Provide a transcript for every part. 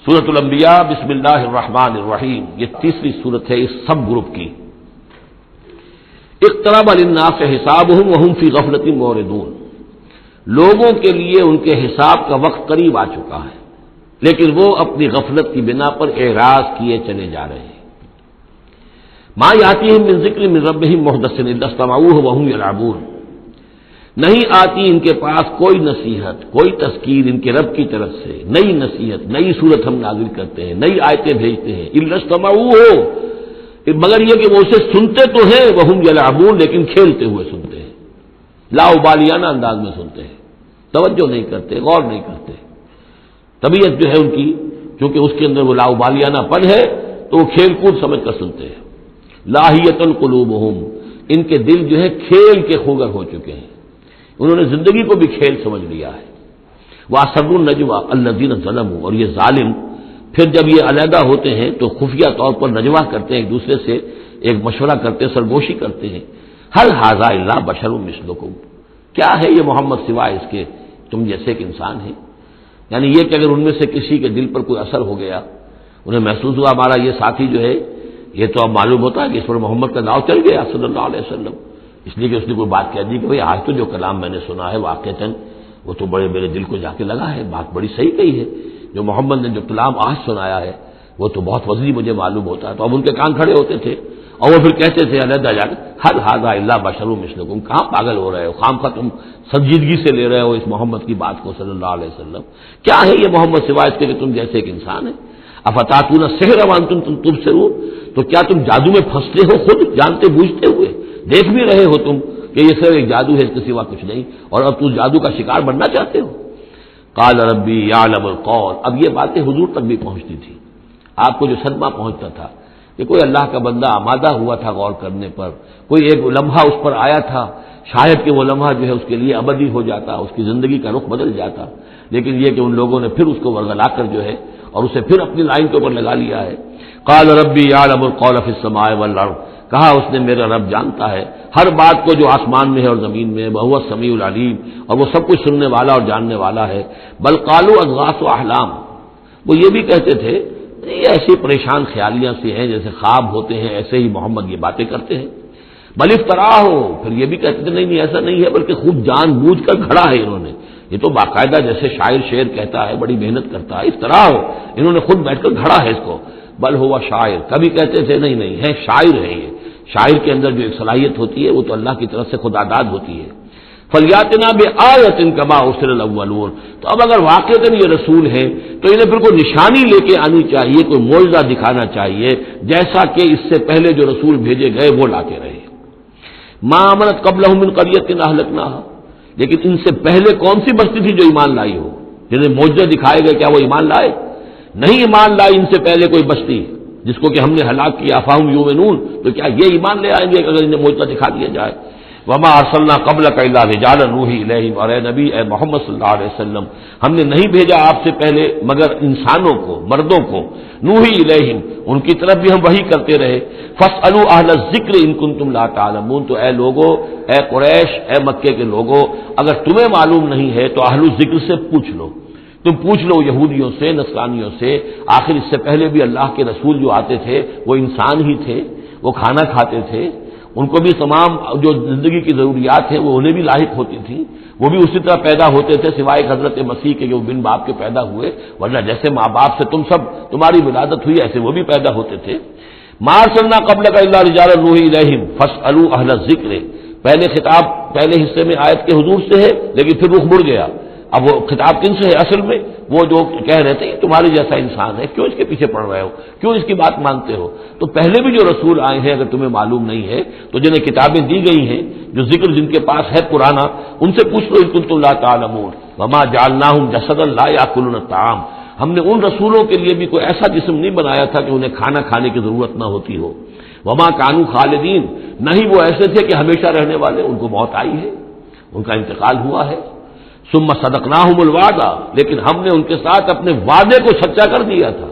سورۃ الانبیاء بسم اللہ الرحمن الرحیم، یہ تیسری سورت ہے اس سب گروپ کی۔ اقترب للناس حسابهم وهم فی غفلۃ معرضون، لوگوں کے لیے ان کے حساب کا وقت قریب آ چکا ہے لیکن وہ اپنی غفلت کی بنا پر اعراض کیے چلے جا رہے ہیں۔ ما یاتیہم من ذکر من ربہم محدث الا استمعوہ وهم یلعبون، نہیں آتی ان کے پاس کوئی نصیحت، کوئی تذکیر ان کے رب کی طرف سے، نئی نصیحت، نئی صورت ہم نازل کرتے ہیں، نئی آیتیں بھیجتے ہیں، الا استمعوہ، مگر یہ کہ وہ اسے سنتے تو ہیں، وهم یلعبون، لیکن کھیلتے ہوئے سنتے ہیں، لاابالیانہ انداز میں سنتے ہیں، توجہ نہیں کرتے، غور نہیں کرتے۔ طبیعت جو ہے ان کی، چونکہ اس کے اندر وہ لاابالیانہ پن ہے تو وہ کھیل کود سمجھ کر سنتے ہیں۔ لاہیۃ قلوبہم، ان کے دل جو ہے کھیل کے خوگر ہو چکے ہیں، انہوں نے زندگی کو بھی کھیل سمجھ لیا ہے۔ وَأَسَرُّوا النَّجْوَىٰ الَّذِينَ ظَلَمُوا، اور یہ ظالم پھر جب یہ علیحدہ ہوتے ہیں تو خفیہ طور پر نجوہ کرتے ہیں، ایک دوسرے سے ایک مشورہ کرتے ہیں، سرگوشی کرتے ہیں، هَلْ هَٰذَا إِلَّا بَشَرٌ مِثْلُكُمْ، کیا ہے یہ محمد سوائے اس کے تم جیسے ایک انسان ہے؟ یعنی یہ کہ اگر ان میں سے کسی کے دل پر کوئی اثر ہو گیا، انہیں محسوس ہوا ہمارا یہ ساتھی جو ہے یہ تو اب معلوم ہوتا ہے کہ اس پر محمد کا داؤ چل گیا صلی اللہ علیہ وسلم، اس لیے کہ اس نے کوئی بات کہہ دی کہ بھئی آج تو جو کلام میں نے سنا ہے واقعتاً وہ تو بڑے میرے دل کو جا کے لگا ہے، بات بڑی صحیح کہی ہے، جو محمد نے جو کلام آج سنایا ہے وہ تو بہت وزنی مجھے معلوم ہوتا ہے۔ تو اب ان کے کان کھڑے ہوتے تھے اور وہ پھر کہتے تھے علیحدہ جا کے هَلْ هَٰذَا إِلَّا بَشَرٌ مِثْلُكُمْ، کہاں پاگل ہو رہے ہو، خامخواہ تم سنجیدگی سے لے رہے ہو اس محمد کی بات کو صلی اللہ علیہ وسلم، کیا ہے یہ محمد سوائے اس کے کہ تم جیسے ایک انسان ہے۔ افتاتون السحر وانتم تبصرون، تو کیا تم جادو میں پھنستے ہو خود جانتے بوجھتے ہوئے، دیکھ بھی رہے ہو تم کہ یہ صرف ایک جادو ہے، اس کے سوا کچھ نہیں، اور اب تم جادو کا شکار بننا چاہتے ہو۔ قال ربی یعلم القول، اب یہ باتیں حضور تک بھی پہنچتی تھی، آپ کو جو صدمہ پہنچتا تھا کہ کوئی اللہ کا بندہ آمادہ ہوا تھا غور کرنے پر، کوئی ایک لمحہ اس پر آیا تھا، شاید کہ وہ لمحہ جو ہے اس کے لیے ابدی ہو جاتا، اس کی زندگی کا رخ بدل جاتا، لیکن یہ کہ ان لوگوں نے پھر اس کو ورگلا کر جو ہے اور اسے پھر اپنی لائن کے اوپر لگا لیا ہے۔ قال ربی یعلم القول فی السماء والارض، کہا اس نے میرا رب جانتا ہے ہر بات کو جو آسمان میں ہے اور زمین میں ہے، وہو السمیع العلیم، اور وہ سب کچھ سننے والا اور جاننے والا ہے۔ بل قالوا اضغاث احلام، وہ یہ بھی کہتے تھے یہ ایسی پریشان خیالیاں سی ہیں جیسے خواب ہوتے ہیں، ایسے ہی محمد یہ باتیں کرتے ہیں۔ بل افترا ہو، پھر یہ بھی کہتے تھے نہیں ایسا نہیں ہے، بلکہ خوب جان بوجھ کر گھڑا ہے انہوں نے، یہ تو باقاعدہ جیسے شاعر شعر کہتا ہے بڑی محنت کرتا ہے، افترا ہو، انہوں نے خود بیٹھ کر گھڑا ہے اس کو۔ بل ہوا شاعر، کبھی کہتے تھے نہیں نہیں ہے شاعر ہے، یہ شاعر کے اندر جو ایک صلاحیت ہوتی ہے وہ تو اللہ کی طرف سے خود آداد ہوتی ہے۔ فلیاتنا بآیۃ کما ارسل الاولون، تو اب اگر واقعتاً یہ رسول ہے تو انہیں پھر کوئی نشانی لے کے آنی چاہیے، کوئی معجزہ دکھانا چاہیے جیسا کہ اس سے پہلے جو رسول بھیجے گئے وہ لاتے رہے۔ ما آمنت قبلہم من قریۃ اہلکناھا، لیکن ان سے پہلے کون سی بستی تھی جو ایمان لائی ہو، جنہیں معجزے دکھائے گئے، کیا وہ ایمان لائے؟ نہیں ایمان لائی ان سے پہلے کوئی بستی جس کو کہ ہم نے ہلاک کیا، فہم یؤمنون، تو کیا یہ ایمان لے آئیں گے اگر انہیں معجزہ دکھا دیا جائے؟ وما ارسلنا قبلک الا رجالا نوحی الیہم، اور اے نبی اے محمد صلی اللہ علیہ وسلم ہم نے نہیں بھیجا آپ سے پہلے مگر انسانوں کو، مردوں کو، نوحی الیہم ان کی طرف بھی ہم وحی کرتے رہے۔ فاسألوا اہل الذکر ان کنتم لا تعلمون، تو اے لوگو، اے قریش، اے مکے کے لوگو، اگر تمہیں معلوم نہیں ہے تو اہل الذکر سے پوچھ لو، تم پوچھ لو یہودیوں سے، نصرانیوں سے، آخر اس سے پہلے بھی اللہ کے رسول جو آتے تھے وہ انسان ہی تھے، وہ کھانا کھاتے تھے، ان کو بھی تمام جو زندگی کی ضروریات ہیں وہ انہیں بھی لاحق ہوتی تھیں، وہ بھی اسی طرح پیدا ہوتے تھے سوائے حضرت مسیح کے جو بن باپ کے پیدا ہوئے، ورنہ جیسے ماں باپ سے تم سب تمہاری ولادت ہوئی ایسے وہ بھی پیدا ہوتے تھے۔ ما ارسلنا قبلک الا رجالا نوحی الیہم فاسألوا اہل الذکر، پہلے خطاب پہلے حصے میں آیت کے حضور سے ہے لیکن پھر رخ مڑ گیا، اب وہ خطاب کن سے ہے اصل میں؟ وہ جو کہہ رہے تھے تمہارے جیسا انسان ہے، کیوں اس کے پیچھے پڑ رہے ہو، کیوں اس کی بات مانتے ہو؟ تو پہلے بھی جو رسول آئے ہیں اگر تمہیں معلوم نہیں ہے تو جنہیں کتابیں دی گئی ہیں، جو ذکر جن کے پاس ہے پرانا، ان سے پوچھ لو ان کنتم لا تعلمون۔ وما جعلناہم جسدا لا یاکلون الطعام، ہم نے ان رسولوں کے لیے بھی کوئی ایسا جسم نہیں بنایا تھا کہ انہیں کھانا کھانے کی ضرورت نہ ہوتی ہو۔ وما کانوا خالدین، نہیں وہ ایسے تھے کہ ہمیشہ رہنے والے، ان کو موت آئی ہے، ان کا انتقال ہوا ہے۔ ثم صدقناہم الوعدہ، لیکن ہم نے ان کے ساتھ اپنے وعدے کو سچا کر دیا تھا۔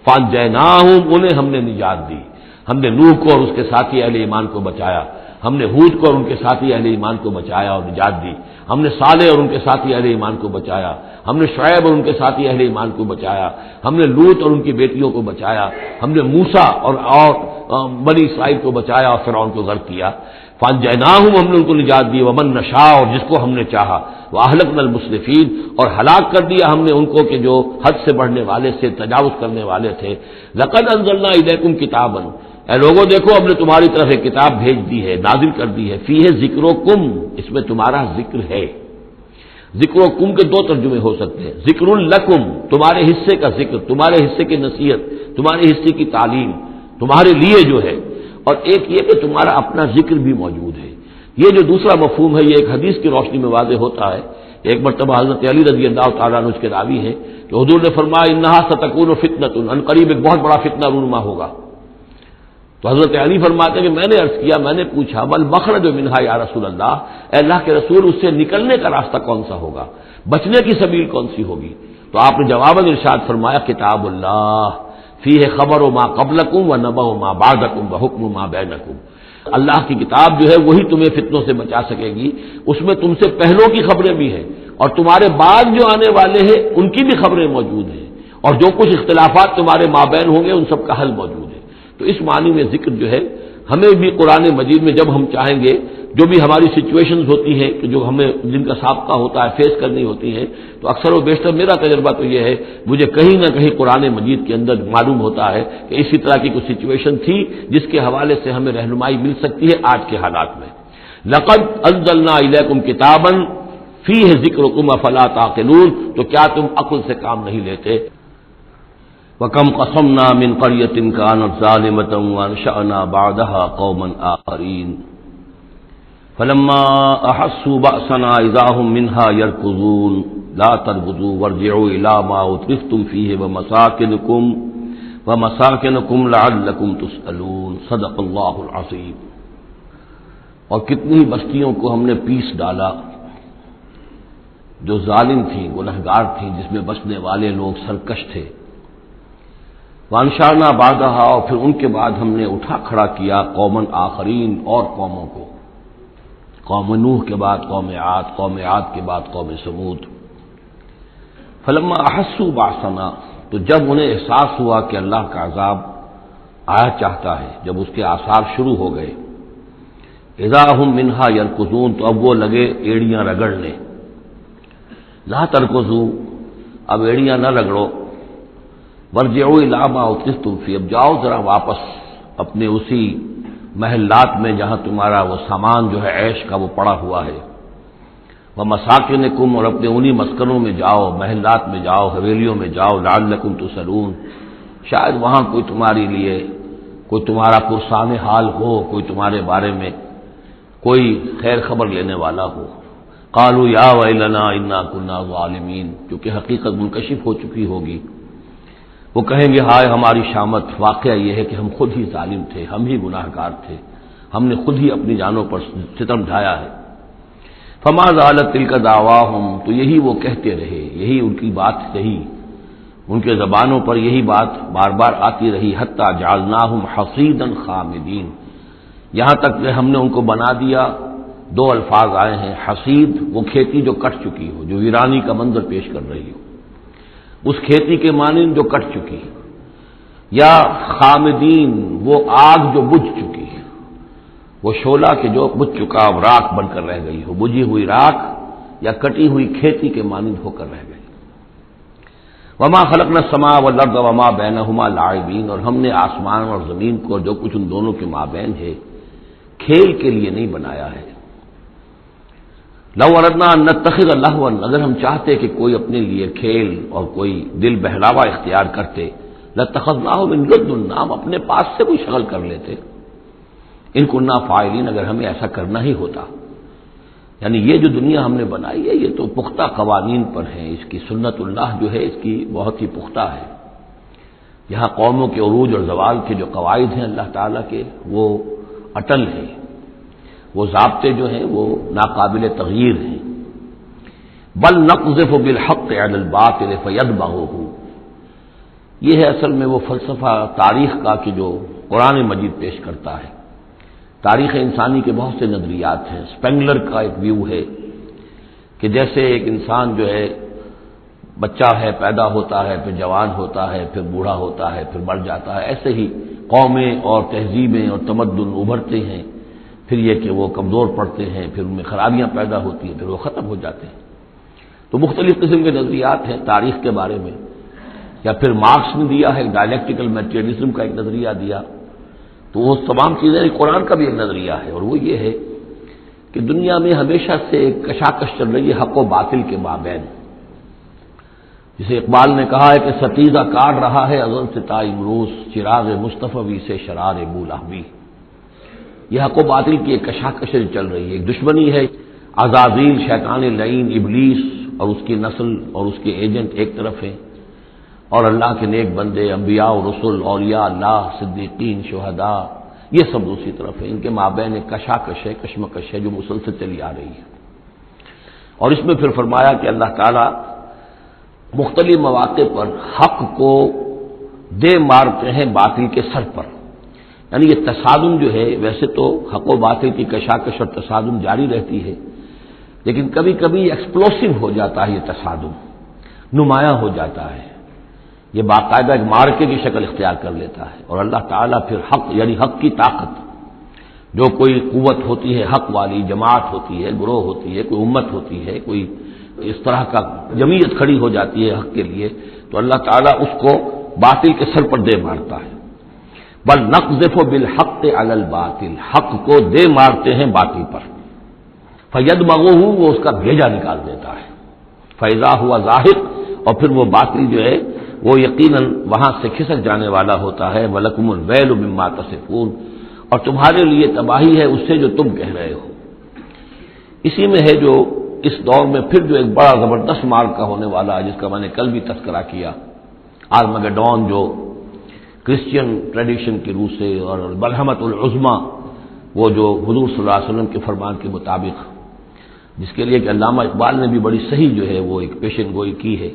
فانجیناہم، انہیں ہم نے نجات دی، ہم نے نوح کو اور اس کے ساتھی اہل ایمان کو بچایا۔ ہم نے ہود کو اور ان کے ساتھی اہل ایمان کو بچایا اور نجات دی، ہم نے صالح اور ان کے ساتھی اہل ایمان کو بچایا، ہم نے شعیب اور ان کے ساتھی اہل ایمان کو بچایا، ہم نے لوط اور ان کی بیٹیوں کو بچایا، ہم نے موسیٰ اور بنی اسرائیل کو بچایا اور فرعون کو غرق کیا۔ فانجیناہم، ہم نے ان کو نجات دی، ومن نشاء، اور جس کو ہم نے چاہا، واہلکنا المسرفین، اور ہلاک کر دیا ہم نے ان کو کہ جو حد سے بڑھنے والے سے تجاوز کرنے والے تھے۔ لقد انزلنا الیکم کتابا، اے لوگوں دیکھو ہم نے تمہاری طرف ایک کتاب بھیج دی ہے، نازل کر دی ہے، فیہ ذکرکم، اس میں تمہارا ذکر ہے۔ ذکر و کم کے دو ترجمے ہو سکتے ہیں، ذکر لکم، تمہارے حصے کا ذکر، تمہارے حصے کی نصیحت، تمہارے حصے کی تعلیم، تمہارے لیے جو ہے، اور ایک یہ کہ تمہارا اپنا ذکر بھی موجود ہے۔ یہ جو دوسرا مفہوم ہے یہ ایک حدیث کی روشنی میں واضح ہوتا ہے۔ ایک مرتبہ حضرت علی رضی اللہ تعالیٰ عنہ اس کے راوی ہیں کہ حضور نے فرمایا انہا ستکون فتنۃ، ان قریب ایک بہت بڑا فتنہ رونما ہوگا۔ تو حضرت علی فرماتے ہیں کہ میں نے عرض کیا، میں نے پوچھا بل مخرج منہا یا رسول اللہ، اے اللہ کے رسول اس سے نکلنے کا راستہ کون سا ہوگا، بچنے کی سبیل کون سی ہوگی؟ تو آپ نے جواباً ارشاد فرمایا کتاب اللہ فیہ خبر ما قبلکم و نبأ ما بعدکم و حکم ما بینکم، اللہ کی کتاب جو ہے وہی تمہیں فتنوں سے بچا سکے گی، اس میں تم سے پہلوں کی خبریں بھی ہیں اور تمہارے بعد جو آنے والے ہیں ان کی بھی خبریں موجود ہیں، اور جو کچھ اختلافات تمہارے مابین ہوں گے ان سب کا حل موجود ہے۔ تو اس معنی میں ذکر جو ہے ہمیں بھی قرآن مجید میں جب ہم چاہیں گے، جو بھی ہماری سچویشنز ہوتی ہیں کہ جو ہمیں جن کا سابقہ ہوتا ہے فیس کرنی ہوتی ہیں، تو اکثر و بیشتر میرا تجربہ تو یہ ہے، مجھے کہیں نہ کہیں قرآن مجید کے اندر معلوم ہوتا ہے کہ اسی طرح کی کوئی سچویشن تھی جس کے حوالے سے ہمیں رہنمائی مل سکتی ہے آج کے حالات میں۔ لقد انزلنا الیکم کتابا فیہ ذکرکم افلا تعقلون، تو کیا تم عقل سے کام نہیں لیتے؟ وَكَمْ قَصَمْنَا مِنْ قَرْيَةٍ كَانَتْ ظَالِمَةً وَأَنشَأْنَا بَعْدَهَا قَوْمًا آخَرِينَ فَلَمَّا أَحَسُّوا بَأْسَنَا إِذَا هُمْ مِنْهَا يَرْكُضُونَ لَا تَرْكُضُوا وَارْجِعُوا إِلَى مَا أُتْرِفْتُمْ فِيهِ وَمَسَاكِنُكُمْ لَعَلَّكُمْ تُسْأَلُونَ صدق اللہ العظیم۔ اور کتنی بستیوں کو ہم نے پیس ڈالا جو ظالم تھیں، گنہگار تھیں، جس میں بسنے والے لوگ سرکش تھے۔ وانشانا بعدہا، اور پھر ان کے بعد ہم نے اٹھا کھڑا کیا قومن آخرین، اور قوموں کو، قوم نوح کے بعد قوم عاد، قوم عاد کے بعد قوم ثمود۔ فلما احسوا باسنا، تو جب انہیں احساس ہوا کہ اللہ کا عذاب آیا چاہتا ہے، جب اس کے آثار شروع ہو گئے، اذا ہم منہا یرکضون، تو اب وہ لگے ایڑیاں رگڑنے۔ لا ترکضوا، اب ایڑیاں نہ رگڑو، ورجعوا الی ما اترفتم فی، اب جاؤ ذرا واپس اپنے اسی محلات میں جہاں تمہارا وہ سامان جو ہے عیش کا وہ پڑا ہوا ہے، ومساکنکم، اور اپنے انہی مسکنوں میں جاؤ، محلات میں جاؤ، حویلیوں میں جاؤ، لعلکم تسألون، شاید وہاں کوئی تمہارے لیے کوئی تمہارا پرسان حال ہو، کوئی تمہارے بارے میں کوئی خیر خبر لینے والا ہو۔ قالوا یا ویلنا انا کنا ظالمین، کیونکہ حقیقت منکشف ہو چکی ہوگی، وہ کہیں گے ہائے ہماری شامت، واقعہ یہ ہے کہ ہم خود ہی ظالم تھے، ہم ہی گناہگار تھے، ہم نے خود ہی اپنی جانوں پر ستم ڈھایا ہے۔ فما زالت تلک دعواہم، تو یہی وہ کہتے رہے، یہی ان کی بات رہی، ان کے زبانوں پر یہی بات بار بار آتی رہی، حتی جعلناہم حصیدا خامدین، یہاں تک کہ ہم نے ان کو بنا دیا، دو الفاظ آئے ہیں، حصید وہ کھیتی جو کٹ چکی ہو، جو ویرانی کا منظر پیش کر رہی ہو، اس کھیتی کے مانند جو کٹ چکی، یا خامدین وہ آگ جو بجھ چکی، وہ شعلہ کہ جو بجھ چکا اب راکھ بن کر رہ گئی ہو، بجھی ہوئی راکھ یا کٹی ہوئی کھیتی کے مانند ہو کر رہ گئی۔ وما خلقنا السماء والارض وما بینہما لاعبین، اور ہم نے آسمان اور زمین کو جو کچھ ان دونوں کے مابین ہے کھیل کے لیے نہیں بنایا ہے۔ لو اردنا ان نتخذ لہوا، اگر ہم چاہتے کہ کوئی اپنے لیے کھیل اور کوئی دل بہلاوا اختیار کرتے، لاتخذناہ من لدنا، ہم اپنے پاس سے کوئی شغل کر لیتے، ان کننا فاعلین، اگر ہمیں ایسا کرنا ہی ہوتا۔ یعنی یہ جو دنیا ہم نے بنائی ہے یہ تو پختہ قوانین پر ہے، اس کی سنت اللہ جو ہے اس کی بہت ہی پختہ ہے، یہاں قوموں کے عروج اور زوال کے جو قواعد ہیں اللہ تعالیٰ کے وہ اٹل ہیں، وہ ضابطے جو ہیں وہ ناقابل تغییر ہیں۔ بل نقذف بالحق علی الباطل فیدمغہ، یہ ہے اصل میں وہ فلسفہ تاریخ کا کہ جو قرآن مجید پیش کرتا ہے تاریخ انسانی کے بہت سے نظریات ہیں. اسپینگلر کا ایک ویو ہے کہ جیسے ایک انسان جو ہے بچہ ہے، پیدا ہوتا ہے، پھر جوان ہوتا ہے، پھر بوڑھا ہوتا ہے، پھر مر جاتا ہے، ایسے ہی قومیں اور تہذیبیں اور تمدن ابھرتے ہیں، پھر یہ کہ وہ کمزور پڑتے ہیں، پھر ان میں خرابیاں پیدا ہوتی ہیں، پھر وہ ختم ہو جاتے ہیں. تو مختلف قسم کے نظریات ہیں تاریخ کے بارے میں. یا پھر مارکس نے دیا ہے ڈائلیکٹیکل میٹیریلزم کا ایک نظریہ دیا. تو وہ تمام چیزیں قرآن کا بھی ایک نظریہ ہے، اور وہ یہ ہے کہ دنیا میں ہمیشہ سے ایک کشاکش چل رہی ہے حق و باطل کے مابین. جسے اقبال نے کہا ہے کہ ستیزہ کاٹ رہا ہے ازل سے تا امروز، چراغ مصطفی سے شرار بولاہوی. یہ حق و باطل کی ایک کشاکش چل رہی ہے. ایک دشمنی ہے، عزازیل شیطان لعین ابلیس اور اس کی نسل اور اس کے ایجنٹ ایک طرف ہیں، اور اللہ کے نیک بندے، انبیاء و رسل، اولیاء اللہ، صدیقین، شہداء، یہ سب دوسری طرف ہیں. ان کے مابین ایک کشاکش ہے، کشمکش ہے جو مسلسل چلی آ رہی ہے. اور اس میں پھر فرمایا کہ اللہ تعالیٰ مختلف مواقع پر حق کو دے مارتے ہیں باطل کے سر پر. یعنی یہ تصادم جو ہے، ویسے تو حق و باطل کی کشاکش اور تصادم جاری رہتی ہے، لیکن کبھی کبھی ایکسپلوسو ہو جاتا ہے، یہ تصادم نمایاں ہو جاتا ہے، یہ باقاعدہ ایک مارکے کی شکل اختیار کر لیتا ہے. اور اللہ تعالیٰ پھر حق یعنی حق کی طاقت، جو کوئی قوت ہوتی ہے حق والی، جماعت ہوتی ہے، گروہ ہوتی ہے، کوئی امت ہوتی ہے، کوئی اس طرح کا جمعیت کھڑی ہو جاتی ہے حق کے لیے، تو اللہ تعالیٰ اس کو باطل کے سر پر دے مارتا ہے. بل نقذف بالحق علی الباطل، حق کو دے مارتے ہیں باطل پر. فیدمغہ، وہ اس کا بھیجا نکال دیتا ہے. فاذا ہوا زاہق، اور پھر وہ باطل جو ہے وہ یقیناً وہاں سے کھسک جانے والا ہوتا ہے. وَلَكُمُ الْوَيْلُ مِمَّا تَصِفُونَ، اور تمہارے لیے تباہی ہے اس سے جو تم کہہ رہے ہو. اسی میں ہے جو اس دور میں پھر جو ایک بڑا زبردست معرکہ ہونے والا ہے، جس کا میں نے کل بھی تذکرہ کیا، آرمگڈون، جو کرسچین ٹریڈیشن کی روح سے، اور ملحمۃ العظمی، وہ جو حضور صلی اللہ علیہ وسلم کے فرمان کے مطابق، جس کے لیے کہ علامہ اقبال نے بھی بڑی صحیح جو ہے وہ ایک پیشن گوئی کی ہے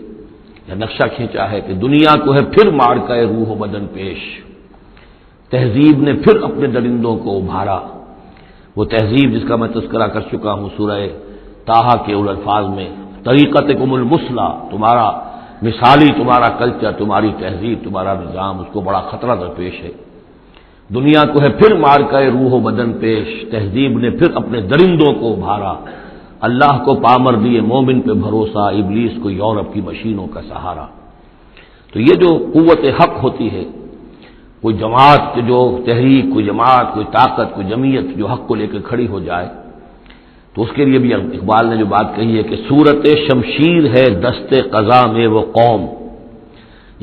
یا نقشہ کھینچا ہے کہ دنیا کو ہے پھر معرکہ روح و بدن پیش. تہذیب نے پھر اپنے درندوں کو ابھارا. وہ تہذیب جس کا میں تذکرہ کر چکا ہوں سورہ طٰہٰ کے ان الفاظ میں، طریقتکم المثلیٰ، تمہارا مثالی تمہارا کلچر، تمہاری تہذیب، تمہارا نظام، اس کو بڑا خطرہ درپیش ہے. دنیا کو ہے پھر مارکہ روح و بدن پیش. تہذیب نے پھر اپنے درندوں کو ابھارا. اللہ کو پامر دیے مومن پہ بھروسہ، ابلیس کو یورپ کی مشینوں کا سہارا. تو یہ جو قوت حق ہوتی ہے، کوئی جماعت جو تحریک، کوئی جماعت، کوئی طاقت، کوئی جمعیت جو حق کو لے کر کھڑی ہو جائے، تو اس کے لیے بھی اقبال نے جو بات کہی ہے کہ صورت شمشیر ہے دست قضا میں وہ قوم.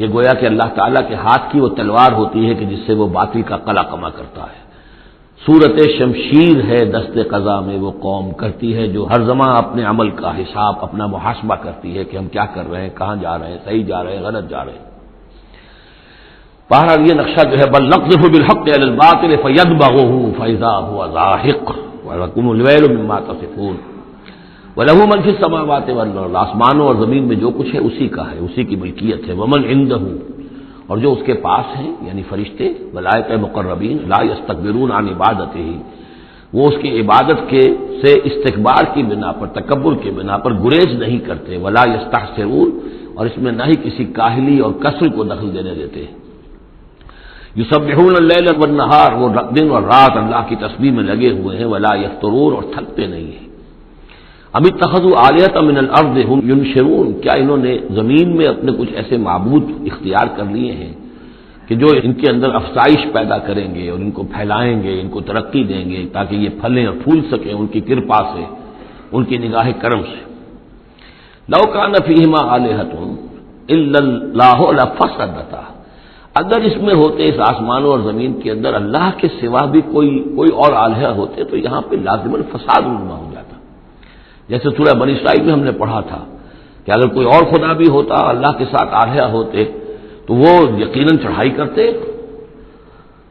یہ گویا کہ اللہ تعالیٰ کے ہاتھ کی وہ تلوار ہوتی ہے کہ جس سے وہ باطل کا قلع کما کرتا ہے. صورت شمشیر ہے دست قضا میں وہ قوم، کرتی ہے جو ہر زمان اپنے عمل کا حساب، اپنا محاسبہ کرتی ہے کہ ہم کیا کر رہے ہیں، کہاں جا رہے ہیں، صحیح جا رہے ہیں، غلط جا رہے ہیں. بہرحال یہ نقشہ جو ہے بل نقذف بالحق علی الباطل فیدمغہ فاذا هو زاہق وَلَكُمُ الْوَيْلُ مِمَّا تَصِفُونَ وَلَهُ مَنْ فِي السَّمَاوَاتِ وَالْأَرْضِ، آسمانوں اور زمین میں جو کچھ ہے اسی کا ہے، اسی کی ملکیت ہے. وَمَنْ عِندَهُ، اور جو اس کے پاس ہیں یعنی فرشتے، ملائکہ مقربین، لا يستكبرون عن عبادتہ، وہ اس کی عبادت کے سے استکبار کی بنا پر، تکبر کی بنا پر گریز نہیں کرتے. ولا يستحسرون، اور اس میں نہ ہی کسی کاہلی اور کسل کو دخل دینے دیتے. یسبحون اللیل والنہار، وہ دن اور رات اللہ کی تسبیح میں لگے ہوئے ہیں. ولا یفترون، اور تھکتے نہیں ہیں. ام اتخذوا آلہۃ من الارض هم ینشرون، کیا انہوں نے زمین میں اپنے کچھ ایسے معبود اختیار کر لیے ہیں کہ جو ان کے اندر افزائش پیدا کریں گے اور ان کو پھیلائیں گے، ان کو ترقی دیں گے تاکہ یہ پھلیں اور پھول سکیں ان کی کرپا سے، ان کی نگاہ کرم سے. لو کان فیہما آلہۃ الا اللہ لفسدتا، اگر اس میں ہوتے، اس آسمانوں اور زمین کے اندر اللہ کے سوا بھی کوئی اور آلہہ ہوتے تو یہاں پہ لازماً فساد رونما ہو جاتا. جیسے سورہ بنی اسرائیل میں ہم نے پڑھا تھا کہ اگر کوئی اور خدا بھی ہوتا، اللہ کے ساتھ آلہہ ہوتے، تو وہ یقیناً چڑھائی کرتے،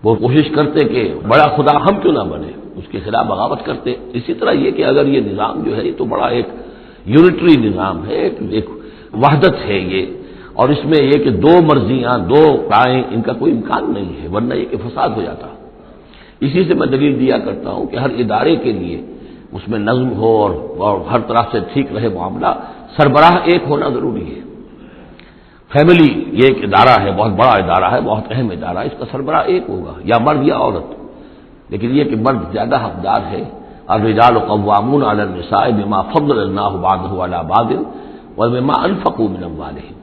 وہ کوشش کرتے کہ بڑا خدا ہم کیوں نہ بنے، اس کے خلاف بغاوت کرتے. اسی طرح یہ کہ اگر یہ نظام جو ہے یہ تو بڑا ایک یونٹری نظام ہے، ایک وحدت ہے یہ، اور اس میں یہ کہ دو مرضیاں، دو رائیں، ان کا کوئی امکان نہیں ہے، ورنہ یہ کہ فساد ہو جاتا. اسی سے میں دلیل دیا کرتا ہوں کہ ہر ادارے کے لیے اس میں نظم ہو اور ہر طرح سے ٹھیک رہے معاملہ، سربراہ ایک ہونا ضروری ہے۔ فیملی یہ ایک ادارہ ہے، بہت بڑا ادارہ ہے، بہت اہم ادارہ ہے، اس کا سربراہ ایک ہوگا، یا مرد یا عورت، لیکن یہ کہ مرد زیادہ حقدار ہے۔ الرجال قوامون علی النساء بما فضل اللہ بعضهم علی بعض وبما انفقوا من اموالهم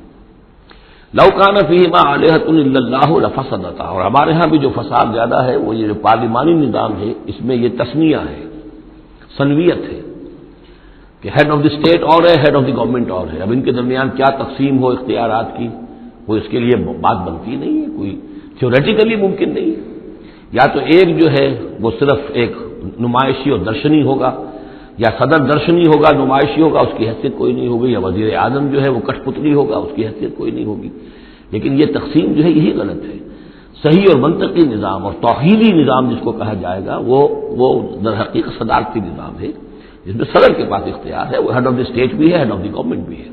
لو کان فیہما آلہۃ الا اللہ لفسدتا۔ اور ہمارے ہاں بھی جو فساد زیادہ ہے وہ یہ جو پارلیمانی نظام ہے، اس میں یہ تسنیہ ہے، ثنویت ہے کہ ہیڈ آف دی اسٹیٹ اور ہے، ہیڈ آف دی گورنمنٹ اور ہے۔ اب ان کے درمیان کیا تقسیم ہو اختیارات کی، کوئی اس کے لیے بات بنتی نہیں ہے، کوئی تھیوریٹیکلی ممکن نہیں ہے۔ یا تو ایک جو ہے وہ صرف ایک نمائشی اور درشنی ہوگا، یا صدر درشنی ہوگا، نمائشی ہوگا، اس کی حیثیت کوئی نہیں ہوگی، یا وزیر اعظم جو ہے وہ کٹ پتلی ہوگا، اس کی حیثیت کوئی نہیں ہوگی۔ لیکن یہ تقسیم جو ہے یہی غلط ہے۔ صحیح اور منطقی نظام اور توحیدی نظام جس کو کہا جائے گا وہ در حقیقت صدارتی نظام ہے، جس میں صدر کے پاس اختیار ہے، وہ ہیڈ آف دی اسٹیٹ بھی ہے، ہیڈ آف دی گورنمنٹ بھی ہے۔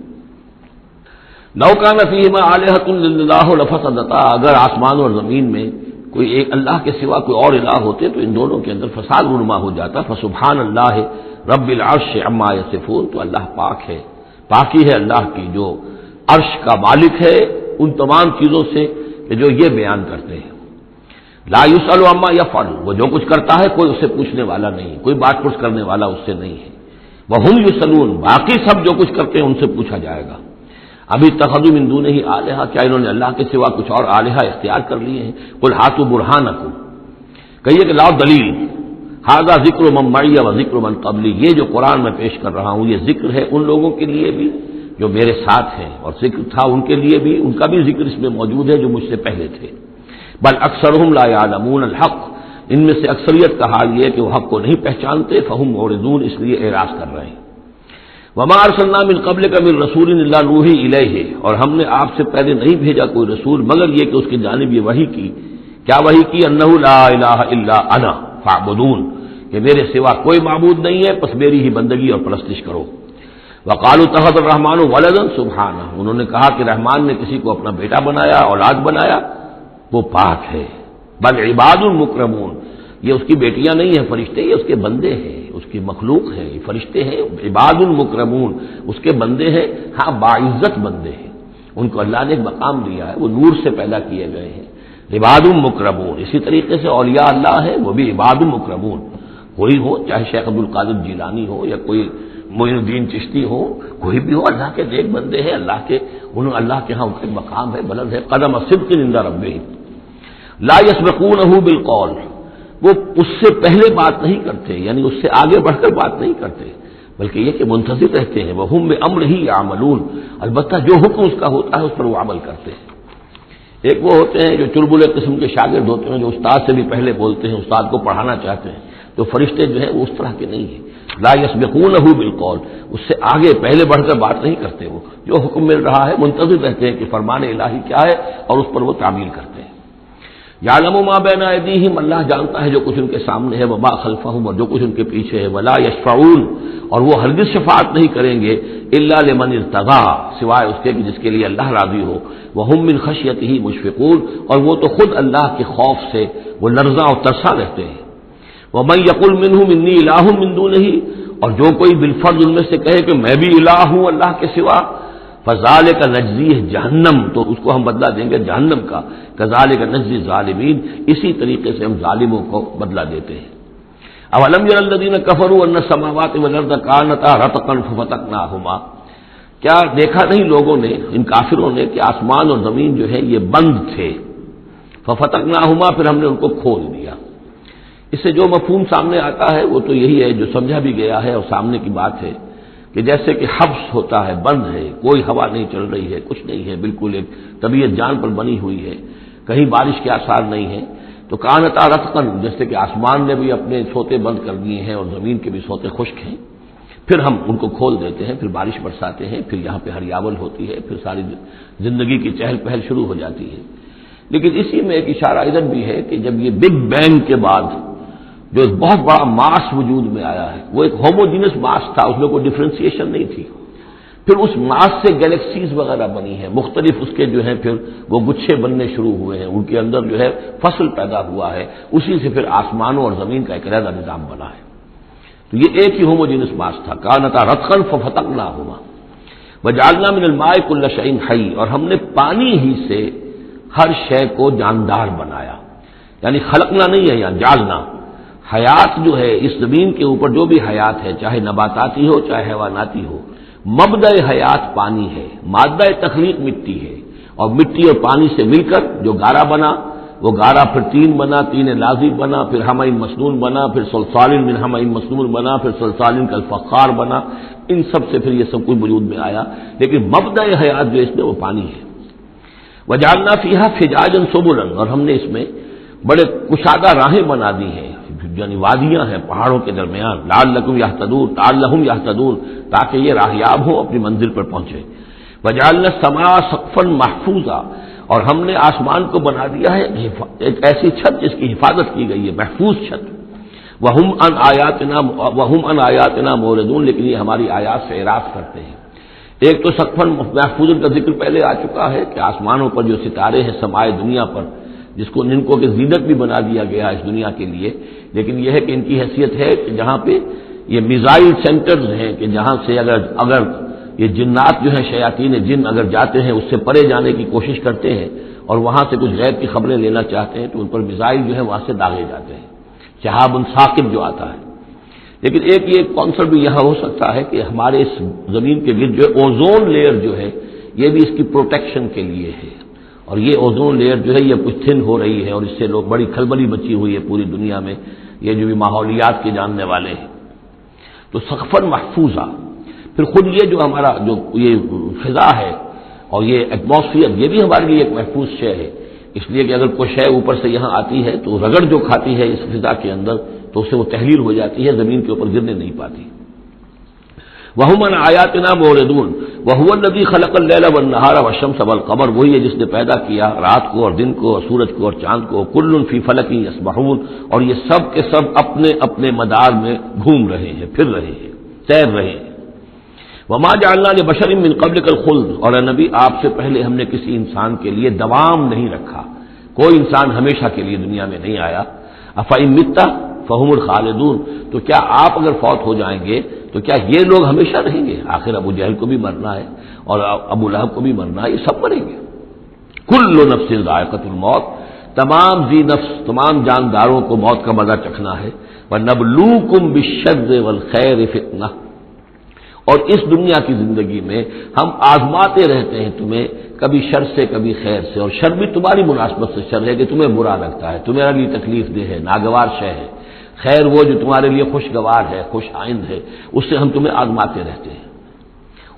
لو کان فیہما آلہۃ الا اللہ لفسدتا، اگر آسمان اور زمین میں کوئی ایک اللہ کے سوا کوئی اور الہ ہوتے تو ان دونوں کے اندر فساد رونما ہو جاتا۔ فسبحان اللہ رب العرش عما یصفون، تو اللہ پاک ہے، پاکی ہے اللہ کی جو عرش کا مالک ہے ان تمام چیزوں سے کہ جو یہ بیان کرتے ہیں۔ لا یسأل عما یفعل، وہ جو کچھ کرتا ہے کوئی اس سے پوچھنے والا نہیں، کوئی بات پرس کرنے والا اس سے نہیں ہے۔ وہم یسألون، باقی سب جو کچھ کرتے ہیں ان سے پوچھا جائے گا۔ ابھی اتخذوا من دونہ آلہۃ، کیا انہوں نے اللہ کے سوا کچھ اور آلہہ اختیار کر لیے ہیں؟ قل ہاتوا برہانکم، کہیے کہ لاؤ دلیل۔ ھذا ذکر من معی و ذکر من قبلی، یہ جو قرآن میں پیش کر رہا ہوں یہ ذکر ہے ان لوگوں کے لیے بھی جو میرے ساتھ ہیں، اور ذکر تھا ان کے لیے بھی، ان کا بھی ذکر اس میں موجود ہے جو مجھ سے پہلے تھے۔ بل اکثرهم لا يعلمون الحق، ان میں سے اکثریت کا حال یہ ہے کہ وہ حق کو نہیں پہچانتے، فهم معرضون، اس لیے اعراض کر رہے ہیں۔ وما ارسلنا من قبلک من رسول الا نوحی الیہ، اور ہم نے آپ سے پہلے نہیں بھیجا کوئی رسول مگر یہ کہ اس کی جانب یہ وحی کی، کیا وحی کی؟ انہ لا الہ الا انا فاعبدون، کہ میرے سوا کوئی معبود نہیں ہے پس میری ہی بندگی اور پرستش کرو۔ وقالوا اتخذ الرحمن ولدا سبحانہ، انہوں نے کہا کہ رحمان نے کسی کو اپنا بیٹا بنایا، اولاد بنایا، وہ پاک ہے۔ بل عباد مکرمون، یہ اس کی بیٹیاں نہیں ہیں فرشتے، یہ اس کے بندے ہیں، اس کی مخلوق ہیں، یہ فرشتے ہیں، عباد مکرمون، اس کے بندے ہیں، ہاں باعزت بندے ہیں، ان کو اللہ نے ایک مقام دیا ہے، وہ نور سے پیدا کیے گئے ہیں۔ عباد مکرمون، اسی طریقے سے اولیاء اللہ ہیں وہ بھی عباد مکرمون، کوئی ہو چاہے شیخ عبد القادر جیلانی ہو یا کوئی معین الدین چشتی ہو، کوئی بھی ہو، اللہ کے نیک بندے ہیں، اللہ کے ہاں ان کا مقام ہے، بلند ہے۔ قدم صدق عند ربہم لا یسبقونہ بالقول، وہ اس سے پہلے بات نہیں کرتے، یعنی اس سے آگے بڑھ کر بات نہیں کرتے، بلکہ یہ کہ منتظر رہتے ہیں۔ وہم بامرہ یعملون، البتہ جو حکم اس کا ہوتا ہے اس پر وہ عمل کرتے ہیں۔ ایک وہ ہوتے ہیں جو چربل قسم کے شاگرد ہوتے ہیں، جو استاد سے بھی پہلے بولتے ہیں، استاد کو پڑھانا چاہتے ہیں، تو فرشتے جو ہیں وہ اس طرح کے نہیں ہیں۔ لا یسبقونہ بالقول، اس سے آگے پہلے بڑھ کر بات نہیں کرتے، وہ جو حکم مل رہا ہے منتظر رہتے ہیں کہ فرمان الہی کیا ہے اور اس پر وہ تعمیل کرتے ہیں۔ یعلم ما بین ایدیہم، اللہ جانتا ہے جو کچھ ان کے سامنے ہے، وما خلفہم، اور جو کچھ ان کے پیچھے ہے۔ ولا یشفعون، اور وہ ہرگز شفاعت نہیں کریں گے، الا لمن ارتضی، سوائے اس کے کہ جس کے لیے اللہ راضی ہو۔ وہم من خشیتہ مشفقون، اور وہ تو خود اللہ کے خوف سے وہ لرزاں اور ترساں رہتے ہیں۔ ومن یقل منہم انی الہ من دونہ، اور جو کوئی بالفرض ان میں سے کہے کہ میں بھی الہ ہوں اللہ کے سوا، فذالک نجزیہ جہنم، تو اس کو ہم بدلہ دیں گے جہنم کا۔ کذالک نجزی الظالمین، اسی طریقے سے ہم ظالموں کو بدلہ دیتے ہیں۔ اولم یر الذین کفروا ان السماوات والارض کانتا رتقا ففتقناہما، کیا دیکھا نہیں لوگوں نے، ان کافروں نے، کہ آسمان اور زمین جو ہے یہ بند تھے، ففتقناہما، پھر ہم نے ان کو کھول دیا۔ اس سے جو مفہوم سامنے آتا ہے وہ تو یہی ہے جو سمجھا بھی گیا ہے اور سامنے کی بات ہے کہ جیسے کہ حبس ہوتا ہے، بند ہے، کوئی ہوا نہیں چل رہی ہے، کچھ نہیں ہے، بالکل ایک طبیعت جان پر بنی ہوئی ہے، کہیں بارش کے آثار نہیں ہیں، تو کانتا رتقن، جیسے کہ آسمان نے بھی اپنے سوتے بند کر دیے ہیں اور زمین کے بھی سوتے خشک ہیں، پھر ہم ان کو کھول دیتے ہیں، پھر بارش برساتے ہیں، پھر یہاں پہ ہریاول ہوتی ہے، پھر ساری زندگی کی چہل پہل شروع ہو جاتی ہے۔ لیکن اسی میں ایک اشارہ ادھر بھی ہے کہ جب یہ بگ بینگ کے بعد جو ایک بہت بڑا ماس وجود میں آیا ہے، وہ ایک ہوموجینس ماس تھا، اس میں کوئی ڈفرینسیشن نہیں تھی، پھر اس ماس سے گلیکسیز وغیرہ بنی ہیں، مختلف اس کے جو ہیں پھر وہ گچھے بننے شروع ہوئے ہیں، ان کے اندر جو ہے فصل پیدا ہوا ہے، اسی سے پھر آسمانوں اور زمین کا ایک علیحدہ نظام بنا ہے۔ تو یہ ایک ہی ہوموجینس ماس تھا، کانتا رتقا ففتقناہما وجعلنا من الماء كل شيء حي، اور ہم نے پانی ہی سے ہر شے کو جاندار بنایا، یعنی خلقنا نہیں ہے یہاں، جعلنا۔ حیات جو ہے اس زمین کے اوپر جو بھی حیات ہے، چاہے نباتاتی ہو چاہے حیواناتی ہو، مبدأ حیات پانی ہے، مادہ تخلیق مٹی ہے، اور مٹی اور پانی سے مل کر جو گارا بنا، وہ گارا پھر تین بنا، تین لازب بنا، پھر حمأ مسنون بنا، پھر صلصال من حمأ مسنون بنا، پھر صلصال کالفخار بنا، ان سب سے پھر یہ سب کچھ وجود میں آیا، لیکن مبدأ حیات جو اس میں وہ پانی ہے۔ وجعلنا فیہا فجاجا سبلا، اور ہم نے اس میں بڑے کشادہ راہیں بنا دی ہیں، یعنی وادیاں ہیں پہاڑوں کے درمیان، لعلکم یہتدون، لعلہم یہتدون، تاکہ یہ راہیاب ہوں، اپنی منزل پر پہنچے۔ وجعلنا السماء سقفا محفوظا، اور ہم نے آسمان کو بنا دیا ہے ایک ایسی چھت جس کی حفاظت کی گئی ہے، محفوظ چھت۔ وہم عن آیاتنا معرضون، لیکن یہ ہماری آیات سے اعراض کرتے ہیں۔ ایک تو سقفا محفوظ کا ذکر پہلے آ چکا ہے کہ آسمانوں پر جو ستارے ہیں سمائے دنیا پر، جن کو کہ زینت بھی بنا دیا گیا اس دنیا کے لیے، لیکن یہ ہے کہ ان کی حیثیت ہے کہ جہاں پہ یہ میزائل سینٹرز ہیں، کہ جہاں سے اگر یہ جنات جو ہیں، شیاطین جن اگر جاتے ہیں اس سے پرے جانے کی کوشش کرتے ہیں اور وہاں سے کچھ غیب کی خبریں لینا چاہتے ہیں، تو ان پر میزائل جو ہے وہاں سے داغے جاتے ہیں، شہاب ثاقب جو آتا ہے۔ لیکن ایک یہ کانسیپٹ بھی یہاں ہو سکتا ہے کہ ہمارے اس زمین کے گرد جو اوزون لیئر جو ہے یہ بھی اس کی پروٹیکشن کے لیے ہے، اور یہ اوزون لیئر جو ہے یہ کچھ تھن ہو رہی ہے، اور اس سے لوگ بڑی کھلبلی مچی ہوئی ہے پوری دنیا میں، یہ جو بھی ماحولیات کے جاننے والے ہیں۔ تو سقفا محفوظہ، پھر خود یہ جو ہمارا جو یہ فضا ہے اور یہ ایٹماسفیئر، یہ بھی ہمارے لیے ایک محفوظ شے ہے، اس لیے کہ اگر کوئی شے اوپر سے یہاں آتی ہے تو رگڑ جو کھاتی ہے اس فضا کے اندر تو اس سے وہ تحلیل ہو جاتی ہے، زمین کے اوپر گرنے نہیں پاتی۔ وَهُمْ عَنْ آیَاتِنَا مُعْرِضُونَ وَهُوَ الَّذِي خَلَقَ اللَّيْلَ وَالنَّهَارَ وَالشَّمْسَ وَالْقَمَرَ، وہی ہے جس نے پیدا کیا رات کو اور دن کو اور سورج کو اور چاند کو، كُلٌّ فِي فَلَكٍ يَسْبَحُونَ، اور یہ سب کے سب اپنے اپنے مدار میں گھوم رہے ہیں، پھر رہے ہیں، تیر رہے ہیں۔ وَمَا جَعَلْنَا لِبَشَرٍ مِّن قَبْلِكَ الْخُلْدَ، اور اے نبی آپ سے پہلے ہم نے کسی انسان کے لیے دوام نہیں رکھا، کوئی انسان ہمیشہ کے لیے دنیا میں نہیں آیا۔ أَفَإِن مِتَّ فَهُمُ الْخَالِدُونَ، تو کیا آپ اگر فوت ہو جائیں گے تو کیا یہ لوگ ہمیشہ رہیں گے؟ آخر ابو جہل کو بھی مرنا ہے اور ابو لہب کو بھی مرنا ہے، یہ سب مریں گے۔ کل نفس ذائقۃ الموت، تمام ذی نفس، تمام جانداروں کو موت کا مزہ چکھنا ہے۔ وَنَبْلُوكُمْ بِالشَّرِّ وَالْخَيْرِ فِتْنَةً، اور اس دنیا کی زندگی میں ہم آزماتے رہتے ہیں تمہیں، کبھی شر سے کبھی خیر سے، اور شر بھی تمہاری مناسبت سے شر ہے کہ تمہیں برا لگتا ہے، تمہارے لیے تکلیف دہ ہے، ناگوار شے ہے، خیر وہ جو تمہارے لیے خوشگوار ہے، خوش آئند ہے، اس سے ہم تمہیں آزماتے رہتے ہیں۔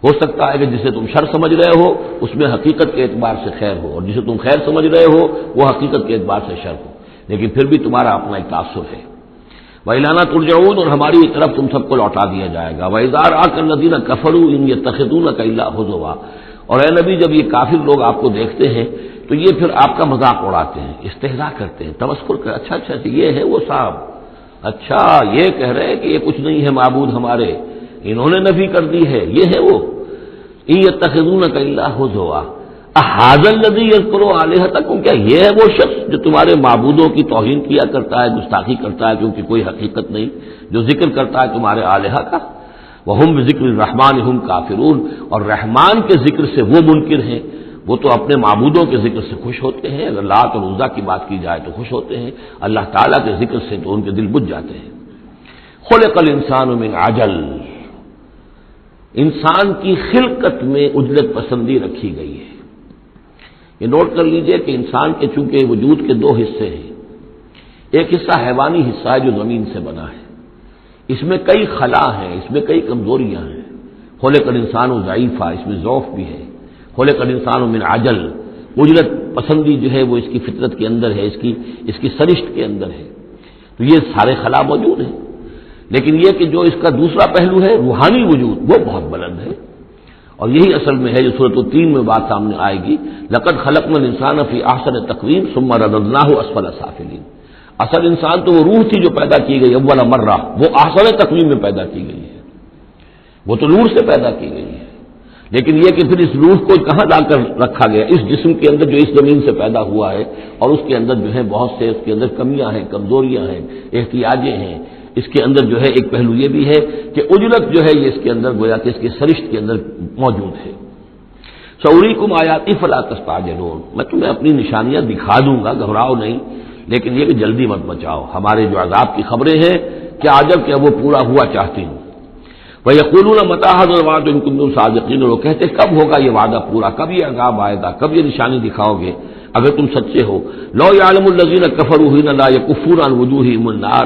ہو سکتا ہے کہ جسے تم شر سمجھ رہے ہو اس میں حقیقت کے اعتبار سے خیر ہو، اور جسے تم خیر سمجھ رہے ہو وہ حقیقت کے اعتبار سے شر ہو، لیکن پھر بھی تمہارا اپنا ایک تاثر ہے۔ وَإِلَيْنَا تُرْجَعُونَ، اور ہماری طرف تم سب کو لوٹا دیا جائے گا۔ وَإِذَا رَآكَ الَّذِينَ كَفَرُوا إِن يَتَّخِذُونَكَ إِلَّا هُزُوًا، اور اے نبی جب یہ کافر لوگ آپ کو دیکھتے ہیں تو یہ پھر آپ کا مذاق اڑاتے ہیں، استہزاء کرتے ہیں، تمسخر کرتے ہیں، اچھا یہ ہے وہ صاحب، اچھا یہ کہہ رہے ہیں کہ یہ کچھ نہیں ہے معبود ہمارے، انہوں نے نفی کر دی ہے، یہ ہے وہ۔ إِن يَتَّخِذُونَكَ إِلَّا هُزُوًا أَهَٰذَا الَّذِي يَذْكُرُ آلِهَتَكُمْ، کیا یہ ہے وہ شخص جو تمہارے معبودوں کی توہین کیا کرتا ہے، گستاخی کرتا ہے کیونکہ کوئی حقیقت نہیں، جو ذکر کرتا ہے تمہارے آلہہ کا۔ وَهُمْ بِذِكْرِ الرَّحْمَٰنِ هُمْ كَافِرُونَ، اور رحمان کے ذکر سے وہ منکر ہیں، وہ تو اپنے معبودوں کے ذکر سے خوش ہوتے ہیں، اگر لات اور عزیٰ کی بات کی جائے تو خوش ہوتے ہیں، اللہ تعالیٰ کے ذکر سے تو ان کے دل بجھ جاتے ہیں۔ خلق الانسان من عجل، انسان کی خلقت میں عجلت پسندی رکھی گئی ہے۔ یہ نوٹ کر لیجئے کہ انسان کے چونکہ وجود کے دو حصے ہیں، ایک حصہ حیوانی حصہ ہے جو زمین سے بنا ہے، اس میں کئی خلا ہیں، اس میں کئی کمزوریاں ہیں۔ خلق الانسان ضعیفا، اس میں ضعف بھی ہے۔ خلق الانسان من عجل، عجلت پسندی جو ہے وہ اس کی فطرت کے اندر ہے، اس کی سرشت کے اندر ہے، تو یہ سارے خلا موجود ہیں۔ لیکن یہ کہ جو اس کا دوسرا پہلو ہے روحانی وجود، وہ بہت بلند ہے، اور یہی اصل میں ہے جو سورۃ التین میں بات سامنے آئے گی، لقد خلقنا الانسان فی احسن تقویم ثم رددناہ اسفل سافلین۔ اصل انسان تو وہ روح تھی جو پیدا کی گئی اول مرہ، وہ احسن تقویم میں پیدا کی گئی ہے، وہ تو نور سے پیدا کی گئی ہے۔ لیکن یہ کہ پھر اس روح کو کہاں لا کر رکھا گیا؟ اس جسم کے اندر جو اس زمین سے پیدا ہوا ہے، اور اس کے اندر جو ہے بہت سے اس کے اندر کمیاں ہیں، کمزوریاں ہیں، احتیاجیں ہیں۔ اس کے اندر جو ہے ایک پہلو یہ بھی ہے کہ اجلت جو ہے یہ اس کے اندر گویا کہ اس کے سرشت کے اندر موجود ہے۔ سوریکم آیاتی فلا تستعجلون، میں تمہیں اپنی نشانیاں دکھا دوں گا، گھبراؤ نہیں، لیکن یہ کہ جلدی مت مچاؤ۔ ہمارے جو عذاب کی خبریں ہیں کیا عجب کہ وہ پورا ہوا چاہتی ہوں۔ وَيَقُولُونَ مَتَىٰ هَٰذَا الْوَعْدُ إِن كُنتُمْ صَادِقِينَ، وہ کہتے کب ہوگا یہ وعدہ پورا، کب یہ عذاب آئے گا، کب یہ نشانی دکھاؤ گے اگر تم سچے ہو۔ لَوْ يَعْلَمُ الَّذِينَ كَفَرُوا حِينَ لَا يَكُفُّونَ عَنْ وُجُوهِهِمُ النَّارَ،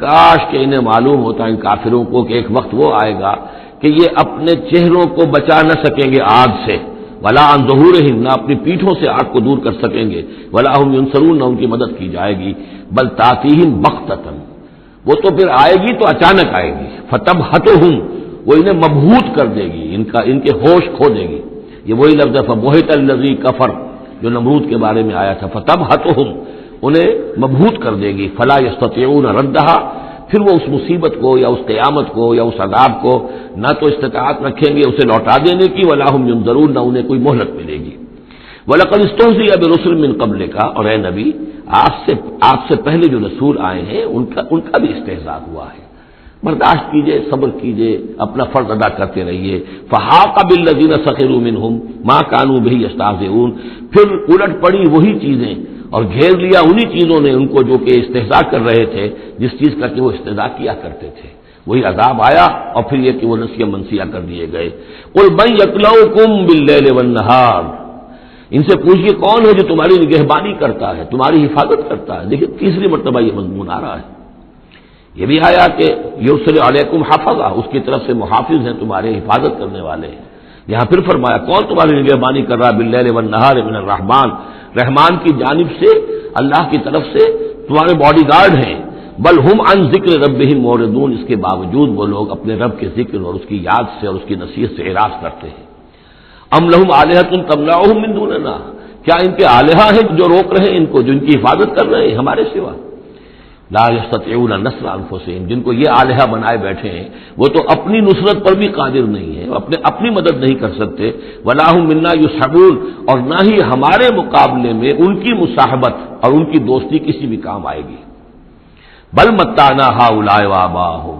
کاش کہ انہیں معلوم ہوتا ان کافروں کو کہ ایک وقت وہ آئے گا کہ یہ اپنے چہروں کو بچا نہ سکیں گے آگ سے، ولا عن ظہورہم، نہ اپنی پیٹھوں سے آگ کو دور کر سکیں گے، ولا ہم ینصرون، نہ ان کی مدد کی جائے گی، بل تاتیہم بغتۃ، وہ تو پھر آئے گی تو اچانک آئے گی، فتبہتہم، وہ انہیں مبہوت کر دے گی، ان کے ہوش کھو دے گی۔ یہ وہی لفظ ہے فبہت الذی کفر جو نمرود کے بارے میں آیا تھا، فتبہتہم، انہیں مبہوت کر دے گی، فلا یستطیعون ردھا، پھر وہ اس مصیبت کو یا اس قیامت کو یا اس عذاب کو نہ تو استطاعت رکھیں گے اسے لوٹا دینے کی، ولا ہم ینظرون، نہ انہیں کوئی مہلت ملے گی۔ وَلَقَدِ اسْتُهْزِئَ بِرُسُلٍ مِّن قَبْلِكَ، اور اے نبی آپ سے پہلے جو رسول آئے ہیں ان کا بھی استہزاء ہوا ہے، برداشت کیجئے، صبر کیجئے، اپنا فرض ادا کرتے رہیے۔ فَحَاقَ بِالَّذِينَ سَخِرُوا مِنْهُمْ مَا كَانُوا بِهِ يَسْتَهْزِئُونَ، پھر الٹ پڑی وہی چیزیں اور گھیر لیا انہی چیزوں نے ان کو جو کہ استہزاء کر رہے تھے، جس چیز کا کہ وہ استہزاء کیا کرتے تھے، وہی عذاب آیا اور پھر یہ کہ وہ نسیہ منسیہ کر دیے گئے۔ قُلْ مَن يَكْلَؤُكُم بِاللَّيْلِ وَالنَّهَارِ، ان سے پوچھئے کون ہے جو تمہاری نگہبانی کرتا ہے، تمہاری حفاظت کرتا ہے۔ دیکھیے تیسری مرتبہ یہ مضمون آ رہا ہے، یہ بھی آیا کہ یرسل علیکم حفظہ، اس کی طرف سے محافظ ہیں، تمہارے حفاظت کرنے والے ہیں۔ یہاں پھر فرمایا کون تمہاری نگہبانی کر رہا، باللیل والنہار من الرحمن، رحمان کی جانب سے، اللہ کی طرف سے تمہارے باڈی گارڈ ہیں۔ بل ہم عن ذکر ربہم معرضون، اس کے باوجود وہ لوگ اپنے رب کے ذکر اور اس کی یاد سے اور اس کی نصیحت سے اعراض کرتے ہیں۔ ام لہم آلہۃ تمنعہم من دوننا، کیا ان کے آلہہ ہیں جو روک رہے ہیں ان کو، جو ان کی حفاظت کر رہے ہیں ہمارے سوا؟ لا یستطیعون نصر انفسہم، جن کو یہ آلہہ بنائے بیٹھے ہیں وہ تو اپنی نصرت پر بھی قادر نہیں ہے، اپنی مدد نہیں کر سکتے۔ ولا ہم منا یصحبون، اور نہ ہی ہمارے مقابلے میں ان کی مصاحبت اور ان کی دوستی کسی بھی کام آئے گی۔ بل متعنا ہؤلاء وآباءہم،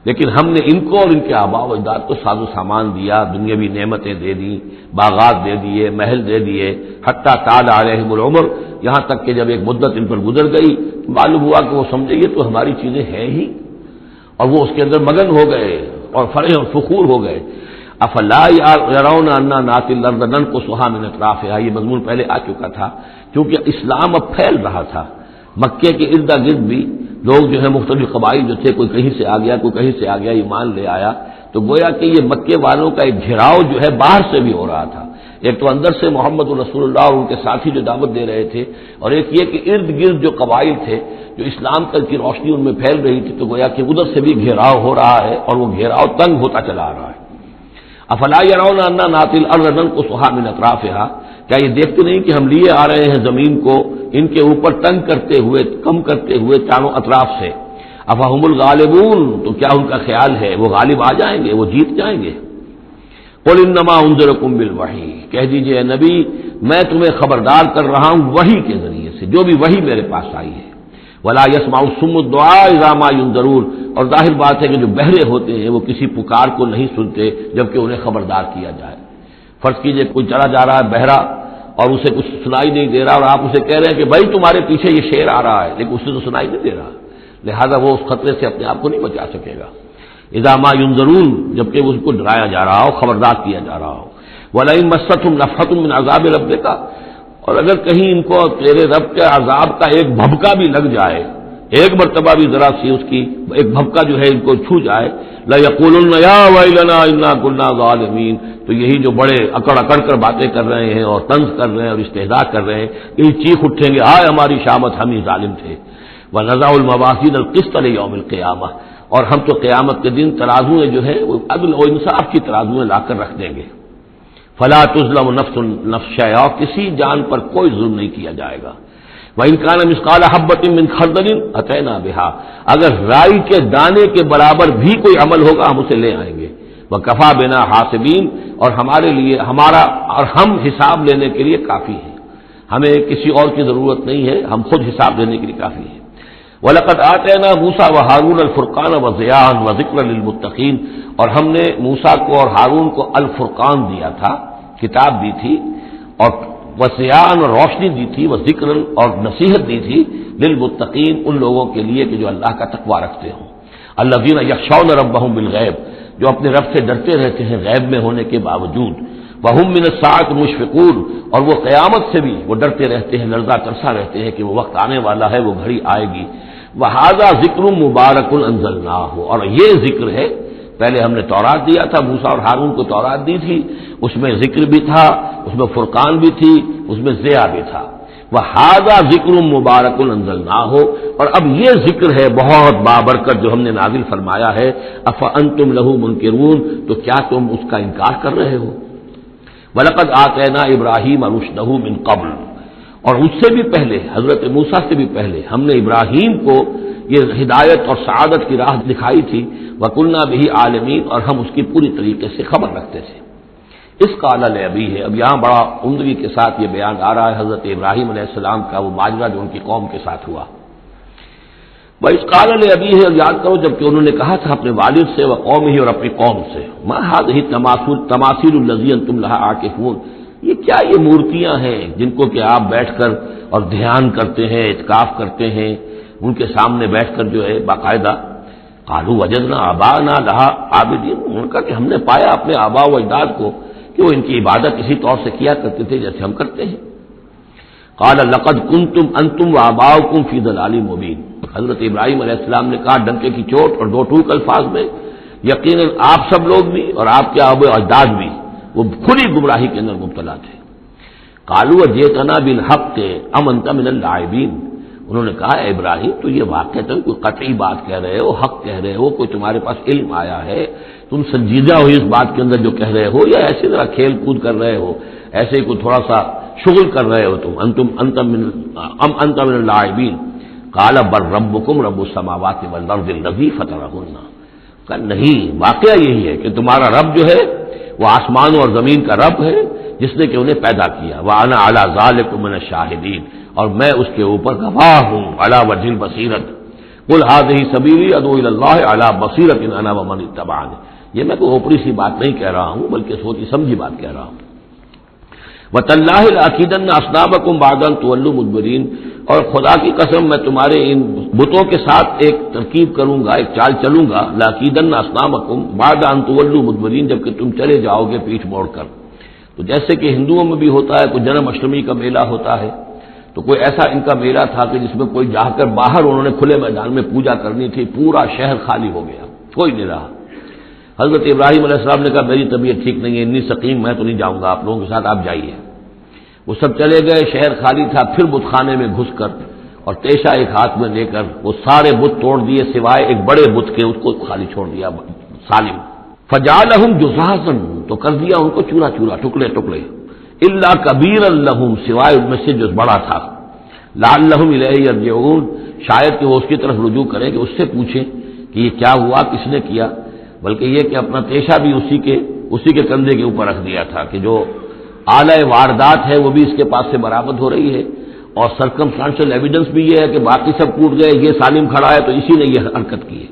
لیکن ہم نے ان کو اور ان کے آباء و اجداد کو ساز و سامان دیا، دنیاوی نعمتیں دے دیں، باغات دے دیے، محل دے دیے، حتیٰ طال علیہم العمر، یہاں تک کہ جب ایک مدت ان پر گزر گئی معلوم ہوا کہ وہ سمجھے یہ تو ہماری چیزیں ہیں ہی، اور وہ اس کے اندر مگن ہو گئے اور فرح اور فخور ہو گئے۔ افلا یرون انا ناتی الارض ننقصها من اطرافها، یہ مضمون پہلے آ چکا تھا، کیونکہ اسلام اب پھیل رہا تھا، مکے کے ارد گرد بھی لوگ جو ہے مختلف قبائل جو تھے، کوئی کہیں سے آ گیا، کوئی کہیں سے آ گیا، ایمان لے آیا، تو گویا کہ یہ مکے والوں کا ایک گھیراؤ جو ہے باہر سے بھی ہو رہا تھا۔ ایک تو اندر سے محمد رسول اللہ اور ان کے ساتھی جو دعوت دے رہے تھے، اور ایک یہ کہ ارد گرد جو قبائل تھے جو اسلام کی روشنی ان میں پھیل رہی تھی، تو گویا کہ ادھر سے بھی گھیراؤ ہو رہا ہے اور وہ گھیراؤ تنگ ہوتا چلا آ رہا ہے۔ افلا یرون انا ناتی الارض ننقصها من اطرافها، کیا یہ دیکھتے نہیں کہ ہم لیے آ رہے ہیں زمین کو ان کے اوپر تنگ کرتے ہوئے، کم کرتے ہوئے چاروں اطراف سے۔ افہم الغالبون، تو کیا ان کا خیال ہے وہ غالب آ جائیں گے، وہ جیت جائیں گے؟ قل انما انذرکم بالوحی، کہہ دیجئے اے نبی میں تمہیں خبردار کر رہا ہوں وحی کے ذریعے سے، جو بھی وحی میرے پاس آئی ہے۔ ولا يسمع الصم الدعاء اذا ما ينذرون، اور ظاہر بات ہے کہ جو بہرے ہوتے ہیں وہ کسی پکار کو نہیں سنتے جبکہ انہیں خبردار کیا جائے۔ فرض کیجئے کوئی چلا جا رہا ہے بہرا اور اسے کچھ سنائی نہیں دے رہا، اور آپ اسے کہہ رہے ہیں کہ بھائی تمہارے پیچھے یہ شیر آ رہا ہے، لیکن اسے تو سنائی نہیں دے رہا، لہذا وہ اس خطرے سے اپنے آپ کو نہیں بچا سکے گا۔ اذا ما ينذرون، جبکہ اس کو ڈرایا جا رہا ہو، خبردار کیا جا رہا ہو۔ ولئن مستهم نفحة من عذاب ربك، اور اگر کہیں ان کو تیرے رب کے عذاب کا ایک بھبکا بھی لگ جائے، ایک مرتبہ بھی ذرا سی اس کی ایک بھبکا جو ہے ان کو چھو جائے، لَيَقُولُنَّ يَا وَيْلَنَا إِنَّا كُنَّا ظَالِمِينَ، تو یہی جو بڑے اکڑ اکڑ کر باتیں کر رہے ہیں اور طنز کر رہے ہیں اور استہزاء کر رہے ہیں، یہ چیخ اٹھیں گے ہائے ہماری شامت، ہم ہی ظالم تھے۔ وَنَضَعُ الْمَوَازِينَ الْقِسْطَ لِيَوْمِ الْقِيَامَةِ، اور ہم تو قیامت کے دن ترازویں جو ہے وہ عدل و انصاف کی ترازویں لا کر رکھ دیں گے۔ فَلَا تُظْلَمُ نَفْسٌ شَيْئًا، کسی جان پر کوئی ظلم نہیں کیا جائے گا۔ وَإِنْ كَانَ مِثْقَالَ حَبَّةٍ مِّنْ خَرْدَلٍ أَتَيْنَا بِهَا، اگر رائی کے دانے کے برابر بھی کوئی عمل ہوگا ہم اسے لے آئیں گے۔ وکفا بنا حاسبین، اور ہمارے لیے اور ہم حساب لینے کے لیے کافی ہیں، ہمیں کسی اور کی ضرورت نہیں ہے، ہم خود حساب لینے کے لیے کافی ہیں۔ وَلَقَدْ آتَيْنَا مُوسَىٰ وَهَارُونَ الْفُرْقَانَ وَضِيَاءً وَذِكْرًا لِّلْمُتَّقِينَ، اور ہم نے موسیٰ کو اور ہارون کو الفرقان دیا تھا، کتاب دی تھی، اور وضیاءً اور روشنی دی تھی، وذکرًا اور نصیحت دی تھی، للمتقین ان لوگوں کے لیے کہ جو اللہ کا تقوی رکھتے ہوں، الذین یخشون ربہم بالغیب، جو اپنے رب سے ڈرتے رہتے ہیں غیب میں ہونے کے باوجود، وہم من الساعۃ مشفقون، اور وہ قیامت سے بھی وہ ڈرتے رہتے ہیں، لرزہ ترسا رہتے ہیں کہ وہ وقت آنے والا ہے، وہ گھڑی آئے گی۔ وہذا ذکر مبارک انزلناہ، اور یہ ذکر ہے، پہلے ہم نے تورات دیا تھا، موسیٰ اور ہارون کو تورات دی تھی، اس میں ذکر بھی تھا، اس میں فرقان بھی تھی، اس میں ضیاء بھی تھا۔ وہذا ذکر مبارک انزلناہ، اور اب یہ ذکر ہے بہت بابرکت جو ہم نے نازل فرمایا ہے، افانتم لہ منکرون، تو کیا تم اس کا انکار کر رہے ہو؟ وَلَقَدْ آتَيْنَا إِبْرَاهِيمَ رُشْدَهُ مِن قَبْلُ، اور اس سے بھی پہلے، حضرت موسیٰ سے بھی پہلے ہم نے ابراہیم کو یہ ہدایت اور سعادت کی راہ دکھائی تھی، وَكُنَّا بِهِ عَالِمِينَ، اور ہم اس کی پوری طریقے سے خبر رکھتے تھے۔ اس قال لأبیہ ہے، اب یہاں بڑا عمدگی کے ساتھ یہ بیان آ رہا ہے حضرت ابراہیم علیہ السلام کا وہ ماجرا جو ان کی قوم کے ساتھ ہوا۔ وَإِذْ قَالَ لِأَبِيهِ، اور یاد کرو جب کہ انہوں نے کہا تھا اپنے والد سے، وَقَوْمِهِ، اور اپنی قوم سے، مَا هَٰذِهِ التَّمَاثِيلُ الَّتِي أَنتُمْ لَهَا عَاكِفُونَ، یہ کیا یہ مورتیاں ہیں جن کو کہ آپ بیٹھ کر اور دھیان کرتے ہیں، اعتکاف کرتے ہیں، ان کے سامنے بیٹھ کر جو ہے باقاعدہ۔ قالوا وجدنا آباءنا لها عابدین، ان کا کہ ہم نے پایا اپنے آباء و اجداد کو کہ وہ ان کی عبادت اسی طور سے کیا کرتے تھے جیسے ہم کرتے ہیں۔ قال لقد کنتم انتم وآباؤکم فی ضلال مبین، حضرت ابراہیم علیہ السلام نے کہا ڈنکے کی چوٹ اور دو ٹوک الفاظ میں، یقیناً آپ سب لوگ بھی اور آپ کے آباء و اجداد بھی وہ کھلی گمراہی کے اندر مبتلا تھے۔ قالوا جئتنا بالحق ام انت من اللاعبین، انہوں نے کہا اے ابراہیم تو یہ واقعہ کوئی قطعی بات کہہ رہے ہو، حق کہہ رہے ہو، کوئی تمہارے پاس علم آیا ہے، تم سنجیدہ ہو اس بات کے اندر جو کہہ رہے ہو، یا ایسی طرح کھیل کود کر رہے ہو، ایسے ہی کوئی تھوڑا سا شغل کر رہے ہو تم، انت من اللاعبین۔ قال بل ربکم رب السماوات والارض الذی فطرہن، کہ نہیں، واقعہ یہی ہے کہ تمہارا رب جو ہے وہ آسمانوں اور زمین کا رب ہے جس نے کہ انہیں پیدا کیا، وَأَنَا عَلَىٰ ذَٰلِكُم مِّنَ الشَّاهِدِينَ، اور میں اس کے اوپر گواہ ہوں، عَلَىٰ وَجْهِ الْبَصِيرَةِ قُلْ هَٰذِهِ سَبِيلِي أَدْعُو إِلَى اللَّهِ عَلَىٰ بَصِيرَةٍ أَنَا وَمَنِ اتَّبَعَنِي، یہ میں کوئی اوپری سی بات نہیں کہہ رہا ہوں بلکہ سوچی سمجھی بات کہہ رہا ہوں۔ وَتَاللَّهِ لَأَكِيدَنَّ أَصْنَامَكُمْ بَعْدَ أَن تُوَلُّوا مُدْبِرِينَ، اور خدا کی قسم میں تمہارے ان بتوں کے ساتھ ایک ترکیب کروں گا، ایک چال چلوں گا، لَأَكِيدَنَّ أَصْنَامَكُمْ بَعْدَ أَن تُوَلُّوا مُدْبِرِينَ، جب کہ تم چلے جاؤ گے پیٹھ موڑ کر۔ تو جیسے کہ ہندوؤں میں بھی ہوتا ہے، کوئی جنم اشٹمی کا میلہ ہوتا ہے، تو کوئی ایسا ان کا میلہ تھا کہ جس میں کوئی جا کر باہر انہوں نے کھلے میدان میں پوجا کرنی تھی، پورا شہر خالی ہو گیا، کوئی نہیں رہا۔ حضرت ابراہیم علیہ السلام نے کہا میری طبیعت ٹھیک نہیں ہے، اتنی سقیم میں تو نہیں جاؤں گا آپ لوگوں کے ساتھ، آپ جائیے۔ وہ سب چلے گئے، شہر خالی تھا، پھر بت خانے میں گھس کر اور تیشا ایک ہاتھ میں لے کر وہ سارے بت توڑ دیے سوائے ایک بڑے بت کے، اس کو خالی چھوڑ دیا سالم۔ فجعلہم جذاذا، تو کر دیا ان کو چورا چورا، ٹکڑے ٹکڑے، الا کبیرا لہم، سوائے ان میں سے جو بڑا تھا، لعلہم الیہ یرجعون، شاید کہ وہ اس کی طرف رجوع کریں کہ اس سے پوچھیں کہ یہ کیا ہوا، کس نے کیا، بلکہ یہ کہ اپنا پیشہ بھی اسی کے کندھے کے اوپر رکھ دیا تھا کہ جو اعلی واردات ہے وہ بھی اس کے پاس سے برآمد ہو رہی ہے، اور سرکمسٹانشل ایویڈنس بھی یہ ہے کہ باقی سب ٹوٹ گئے، یہ سالم کھڑا ہے تو اسی نے یہ حرکت کی ہے۔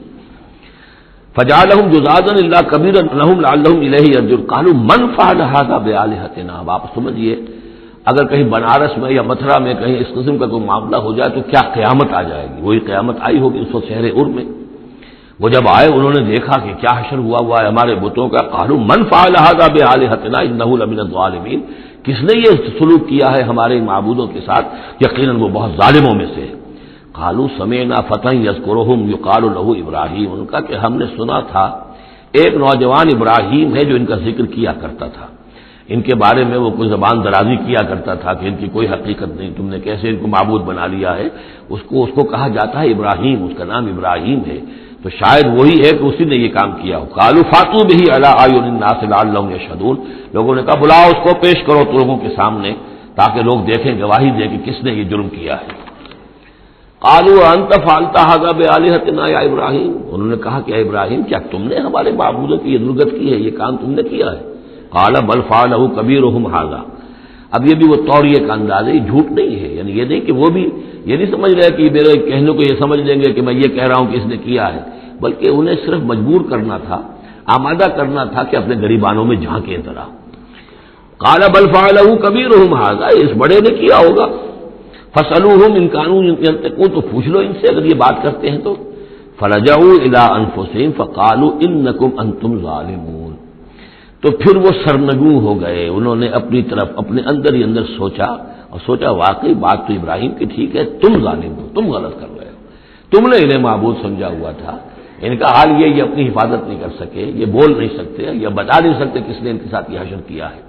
فجعلہم جذاذا الا کبیرا لہم لعلہم الیہ یرجعون قالوا من فعل هذا بآلہتنا، اب آپ سمجھیے اگر کہیں بنارس میں یا متھرا میں کہیں اس قسم کا کوئی معاملہ ہو جائے تو کیا قیامت آ جائے گی، وہی قیامت آئی ہوگی اس وقت شہر ار میں۔ وہ جب آئے انہوں نے دیکھا کہ کیا حشر ہوا ہے ہمارے بتوں کا، قالوا من فعل هذا بآلہتنا انہ لمن الظالمین، کس نے یہ سلوک کیا ہے ہمارے معبودوں کے ساتھ، یقیناً وہ بہت ظالموں میں سے۔ قالوا سمعنا فتى يذكرهم يقال له ابراہیم، ان کا کہ ہم نے سنا تھا ایک نوجوان ابراہیم ہے جو ان کا ذکر کیا کرتا تھا، ان کے بارے میں وہ کوئی زبان درازی کیا کرتا تھا کہ ان کی کوئی حقیقت نہیں، تم نے کیسے ان کو معبود بنا لیا ہے، اس کو کہا جاتا ہے ابراہیم، اس کا نام ابراہیم ہے، تو شاید وہی ہے کہ اسی نے یہ کام کیا ہو۔ قالوا فاتوا به على اعين الناس لعلهم يشهدون، لوگوں نے کہا بلاؤ اس کو، پیش کرو تو لوگوں کے سامنے تاکہ لوگ دیکھیں، گواہی دیں کہ کس نے یہ جرم کیا ہے۔ قالوا انت فعلت هذا بآلهتنا یا ابراہیم، انہوں نے کہا کہ اے ابراہیم کیا تم نے ہمارے معبودوں کی یہ درگت کی ہے، یہ کام تم نے کیا ہے؟ قال بل فعلہ کبیرہم ھذا، اب یہ بھی وہ توریہ کا انداز ہے، یہ جھوٹ نہیں ہے، یعنی یہ نہیں کہ وہ بھی یہ نہیں سمجھ رہے کہ میرے کہنے کو یہ سمجھ لیں گے کہ میں یہ کہہ رہا ہوں کہ اس نے کیا ہے، بلکہ انہیں صرف مجبور کرنا تھا، آمادہ کرنا تھا کہ اپنے گریبانوں میں جھانکیں ذرا۔ قال بل فعلہ کبیرہم ھذا، اس بڑے نے کیا ہوگا، فسألوہم ان کانوا ینطقون، تو پوچھ لو ان سے اگر یہ بات کرتے ہیں تو۔ فرجعوا الی انفسہم فقالوا انکم انتم ظالمون، تو پھر وہ سرنگوں ہو گئے، انہوں نے اپنی طرف اپنے اندر ہی اندر سوچا اور سوچا واقعی بات تو ابراہیم کی ٹھیک ہے، تم ظالم ہو، تم غلط کر رہے ہو، تم نے انہیں معبود سمجھا ہوا تھا۔ ان کا حال یہ اپنی حفاظت نہیں کر سکے، یہ بول نہیں سکتے، یہ بتا نہیں سکتے کس نے ان کے ساتھ یہ حشر کیا ہے۔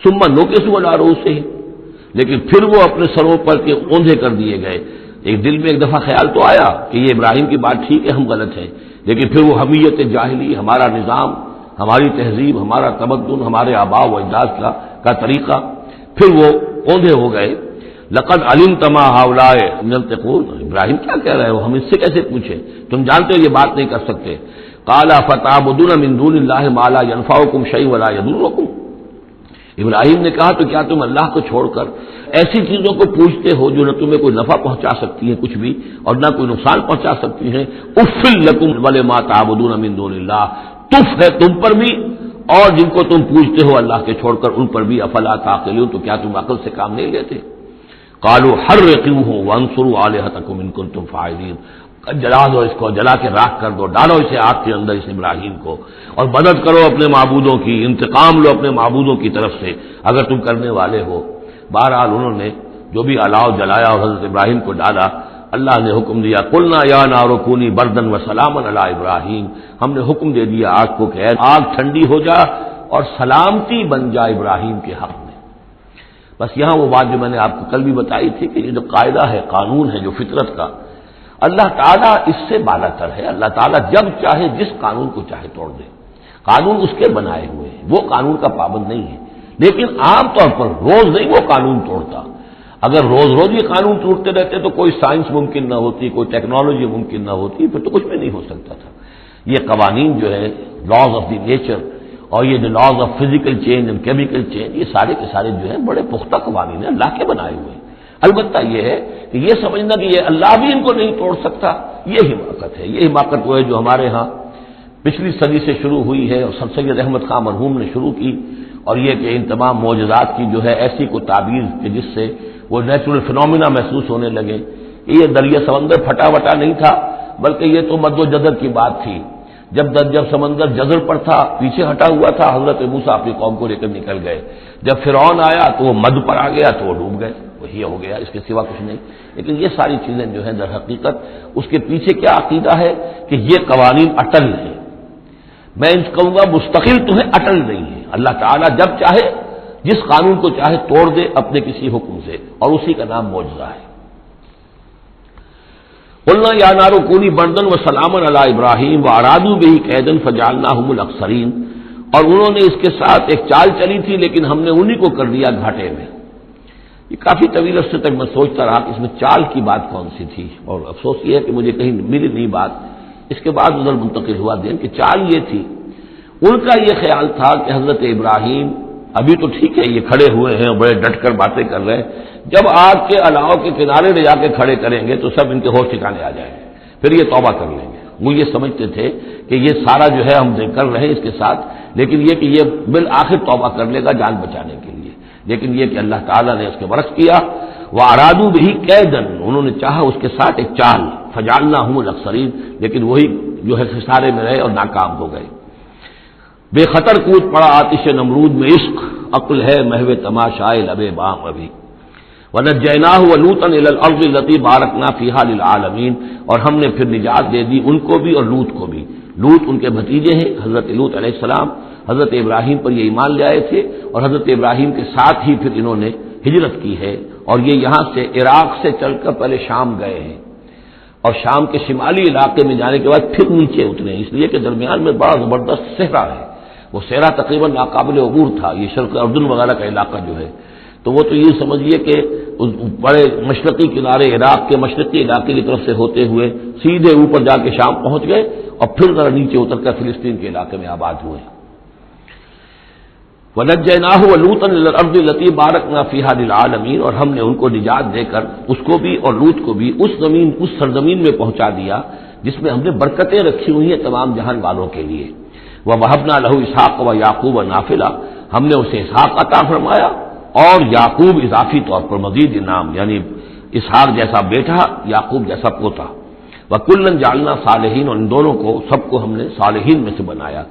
ثم نکسوا علی رؤوسہم، لیکن پھر وہ اپنے سروں پر کے اوندھے کر دیے گئے۔ ایک دل میں ایک دفعہ خیال تو آیا کہ یہ ابراہیم کی بات ٹھیک ہے، ہم غلط ہیں، لیکن پھر وہ حمیت جاہلی، ہمارا نظام، ہماری تہذیب، ہمارا تمدن، ہمارے آباء و اجداد کا طریقہ، پھر وہ اوندھے ہو گئے۔ لقد علمت ما هؤلاء ينطقون، ابراہیم کیا کہہ رہے ہو، ہم اس سے کیسے پوچھیں، تم جانتے ہو یہ بات نہیں کر سکتے۔ قال فتعبدون من دون الله ما لا ينفعكم شيئا ولا يضركم، ابراہیم نے کہا تو کیا تم اللہ کو چھوڑ کر ایسی چیزوں کو پوچھتے ہو جو نہ تمہیں کوئی نفع پہنچا سکتی ہیں کچھ بھی اور نہ کوئی نقصان پہنچا سکتی ہیں؟ اف لکم ولما تعبدون من دون اللہ، تف ہے تم پر بھی اور جن کو تم پوچھتے ہو اللہ کے چھوڑ کر ان پر بھی، افلا تعقلون، تو کیا تم عقل سے کام نہیں لیتے؟ قالوا حرقوه وانصروا آلهتكم ان کنتم فاعلین، جلا دو اس کو، جلا کے راکھ کر دو، ڈالو اسے آگ کے اندر اس ابراہیم کو، اور مدد کرو اپنے معبودوں کی، انتقام لو اپنے معبودوں کی طرف سے اگر تم کرنے والے ہو۔ بہرحال انہوں نے جو بھی الاؤ جلایا اور حضرت ابراہیم کو ڈالا، اللہ نے حکم دیا قلنا یا نار کونی بردن وسلاما علی ابراہیم، ہم نے حکم دے دیا آگ کو کہ آگ ٹھنڈی ہو جا اور سلامتی بن جا ابراہیم کے حق میں۔ بس یہاں وہ بات جو میں نے آپ کو کل بھی بتائی تھی کہ یہ جو قاعدہ ہے، قانون ہے جو فطرت کا، اللہ تعالیٰ اس سے بالا تر ہے، اللہ تعالیٰ جب چاہے جس قانون کو چاہے توڑ دے، قانون اس کے بنائے ہوئے ہیں، وہ قانون کا پابند نہیں ہے، لیکن عام طور پر روز نہیں وہ قانون توڑتا۔ اگر روز روز یہ قانون ٹوٹتے رہتے تو کوئی سائنس ممکن نہ ہوتی، کوئی ٹیکنالوجی ممکن نہ ہوتی، پھر تو کچھ بھی نہیں ہو سکتا تھا۔ یہ قوانین جو ہے لاز آف دی نیچر اور یہ جو laws of physical change and chemical change, یہ سارے کے سارے جو ہیں بڑے پختہ قوانین ہیں، اللہ کے بنائے ہوئے ہیں۔ البتہ یہ ہے کہ یہ سمجھنا کہ یہ اللہ بھی ان کو نہیں توڑ سکتا، یہ حماقت ہے۔ یہ حماقت وہ ہے جو ہمارے ہاں پچھلی صدی سے شروع ہوئی ہے اور سر سید احمد خان مرحوم نے شروع کی، اور یہ کہ ان تمام معجزات کی جو ہے ایسی کو تعبیر کہ جس سے وہ نیچرل فنومینا محسوس ہونے لگے۔ یہ دریا سمندر پھٹا وٹا نہیں تھا، بلکہ یہ تو مد و جزر کی بات تھی۔ جب سمندر جزر پر تھا، پیچھے ہٹا ہوا تھا، حضرت موسیٰ اپنی قوم کو لے کر نکل گئے۔ جب فرعون آیا تو وہ مد پر آ گیا تو وہ ڈوب گئے، وہی ہو گیا، اس کے سوا کچھ نہیں۔ لیکن یہ ساری چیزیں جو ہیں در حقیقت اس کے پیچھے کیا عقیدہ ہے کہ یہ قوانین اٹل ہیں، میں ان کہوں گا مستقل تو ہے، اٹل نہیں ہے۔ اللہ تعالیٰ جب چاہے جس قانون کو چاہے توڑ دے اپنے کسی حکم سے، اور اسی کا نام معجزہ ہے۔ قلنا یا نار کونی بردن وسلاما علی ابراہیم وارادوا بہ کیدا فجعلناہم الاخسرین، اور انہوں نے اس کے ساتھ ایک چال چلی تھی لیکن ہم نے انہی کو کر دیا گھاٹے میں۔ یہ کافی طویل عرصے تک میں سوچتا رہا کہ اس میں چال کی بات کون سی تھی، اور افسوس یہ ہے کہ مجھے کہیں ملی نہیں بات۔ اس کے بعد ادھر منتقل ہوا دین کہ چال یہ تھی، ان کا یہ خیال تھا کہ حضرت ابراہیم ابھی تو ٹھیک ہے، یہ کھڑے ہوئے ہیں بڑے ڈٹ کر باتیں کر رہے ہیں، جب آگ کے الاؤ کے کنارے لے جا کے کھڑے کریں گے تو سب ان کے ہوش ٹھکانے آ جائیں گے، پھر یہ توبہ کر لیں گے۔ وہ یہ سمجھتے تھے کہ یہ سارا جو ہے ہم کر رہے ہیں اس کے ساتھ، لیکن یہ کہ یہ بالآخر توبہ کر لے گا جان بچانے کے لیے، لیکن یہ کہ اللہ تعالیٰ نے اس کے برعکس کیا۔ وَأَرَادُوا بِهِ كَيْدًا، انہوں نے چاہا اس کے ساتھ ایک چال، فَجَعَلْنَاهُمُ الْأَخْسَرِينَ، لیکن وہی جو ہے خسارے میں رہے اور ناکام ہو گئے۔ بے خطر کود پڑا آتش نمرود میں عشق، عقل ہے محو تماشائے لب بام ابھی۔ وَنَجَّيْنَاهُ وَلُوطًا إِلَى الْأَرْضِ الَّتِي بَارَكْنَا فِيهَا لِلْعَالَمِينَ، اور ہم نے پھر نجات دے دی ان کو بھی اور لوط کو بھی۔ لوط ان کے بھتیجے ہیں، حضرت لوط علیہ السلام حضرت ابراہیم پر یہ ایمان لے آئے تھے، اور حضرت ابراہیم کے ساتھ ہی پھر انہوں نے ہجرت کی ہے، اور یہ یہاں سے عراق سے چل کر پہلے شام گئے ہیں، اور شام کے شمالی علاقے میں جانے کے بعد پھر نیچے اترے، اس لیے کہ درمیان میں بڑا زبردست صحرا ہے، وہ صحرا تقریباً ناقابل عبور تھا، یہ شرق اردن وغیرہ کا علاقہ جو ہے، تو وہ تو یہ سمجھیے کہ اس بڑے مشرقی کنارے عراق کے مشرقی علاقے کی طرف سے ہوتے ہوئے سیدھے اوپر جا کے شام پہنچ گئے اور پھر ذرا نیچے اتر کر فلسطین کے علاقے میں آباد ہوئے. وَنَجَّيْنَاهُ وَلُوطًا إِلَى الْأَرْضِ الَّتِي بَارَكْنَا فِيهَا لِلْعَالَمِينَ، اور ہم نے ان کو نجات دے کر اس کو بھی اور لوط کو بھی اس سرزمین میں پہنچا دیا جس میں ہم نے برکتیں رکھی ہوئی ہیں تمام جہان والوں کے لیے. وَوَهَبْنَا لَهُ إِسْحَاقَ وَيَعْقُوبَ نَافِلًا، ہم نے اسے اسحاق عطا فرمایا اور یعقوب اضافی طور پر مزید انعام، یعنی اسحاق جیسا بیٹا یعقوب جیسا پوتا. وَكُلًّا جَعَلْنَا صَالِحِينَ، اور ان دونوں کو سب کو ہم نے صالحین میں سے بنایا.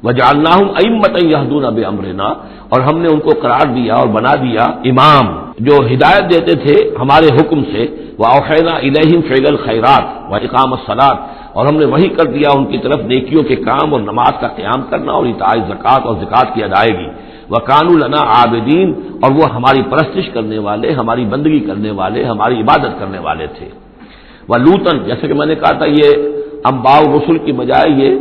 وَجَعَلْنَاهُمْ أَئِمَّةً يَهْدُونَ بِأَمْرِنَا، اور ہم نے ان کو قرار دیا اور بنا دیا امام جو ہدایت دیتے تھے ہمارے حکم سے. وَأَوْحَيْنَا إِلَيْهِمْ فِعْلَ الْخَيْرَاتِ وَإِقَامَ الصَّلَاةِ، اور ہم نے وحی کر دیا ان کی طرف نیکیوں کے کام اور نماز کا قیام کرنا اور ایتاء زکوٰۃ اور زکوٰۃ کی ادائیگی. وَكَانُوا لَنَا عَابِدِينَ، اور وہ ہماری پرستش کرنے والے، ہماری بندگی کرنے والے، ہماری عبادت کرنے والے تھے. وَلُوطًا، جیسے کہ میں نے کہا تھا یہ انباء الرسل کی بجائے یہ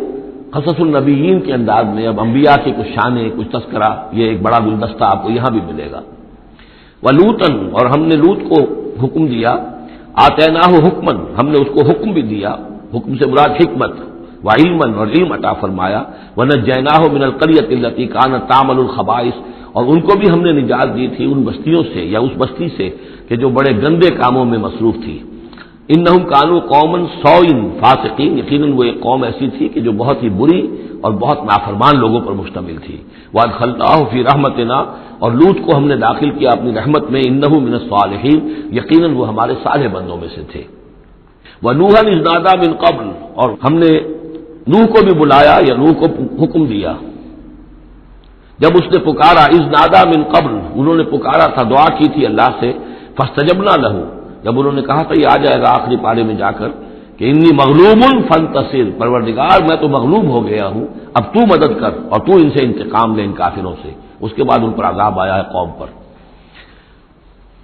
قصص النبیین کے انداز میں اب انبیاء کی کچھ شانیں کچھ تذکرہ، یہ ایک بڑا گلدستہ آپ کو یہاں بھی ملے گا. وَلُوطًا، اور ہم نے لوط کو حکم دیا. آتیناہ حکمن، ہم نے اس کو حکم بھی دیا، حکم سے مراد حکمت، وعلمًا، اور علم عطا فرمایا. ونجیناہ من القریۃ التی کانت تعمل الخبائث، اور ان کو بھی ہم نے نجات دی تھی ان بستیوں سے یا اس بستی سے کہ جو بڑے گندے کاموں میں مصروف تھی. انہم کانوا قوما سوء فاسقین، یقیناً وہ ایک قوم ایسی تھی کہ جو بہت ہی بری اور بہت نافرمان لوگوں پر مشتمل تھی. وادخلناہ فی رحمتنا، اور لوط کو ہم نے داخل کیا اپنی رحمت میں. انہ من الصالحین، یقیناً وہ ہمارے صالح بندوں میں سے تھے. ونوحا اذ نادى من قبل، اور ہم نے نوح کو بھی بلایا یا نوح کو حکم دیا جب اس نے پکارا. اذ نادى من قبل، انہوں نے پکارا تھا، دعا کی تھی اللہ سے. فاستجبنا له، جب انہوں نے کہا تھا یہ آ جائے گا آخری پارے میں جا کر کہ انی مغلوب فانتصر، پروردگار میں تو مغلوب ہو گیا ہوں، اب تو مدد کر اور تو ان سے انتقام لے ان کافروں سے. اس کے بعد ان پر عذاب آیا ہے قوم پر.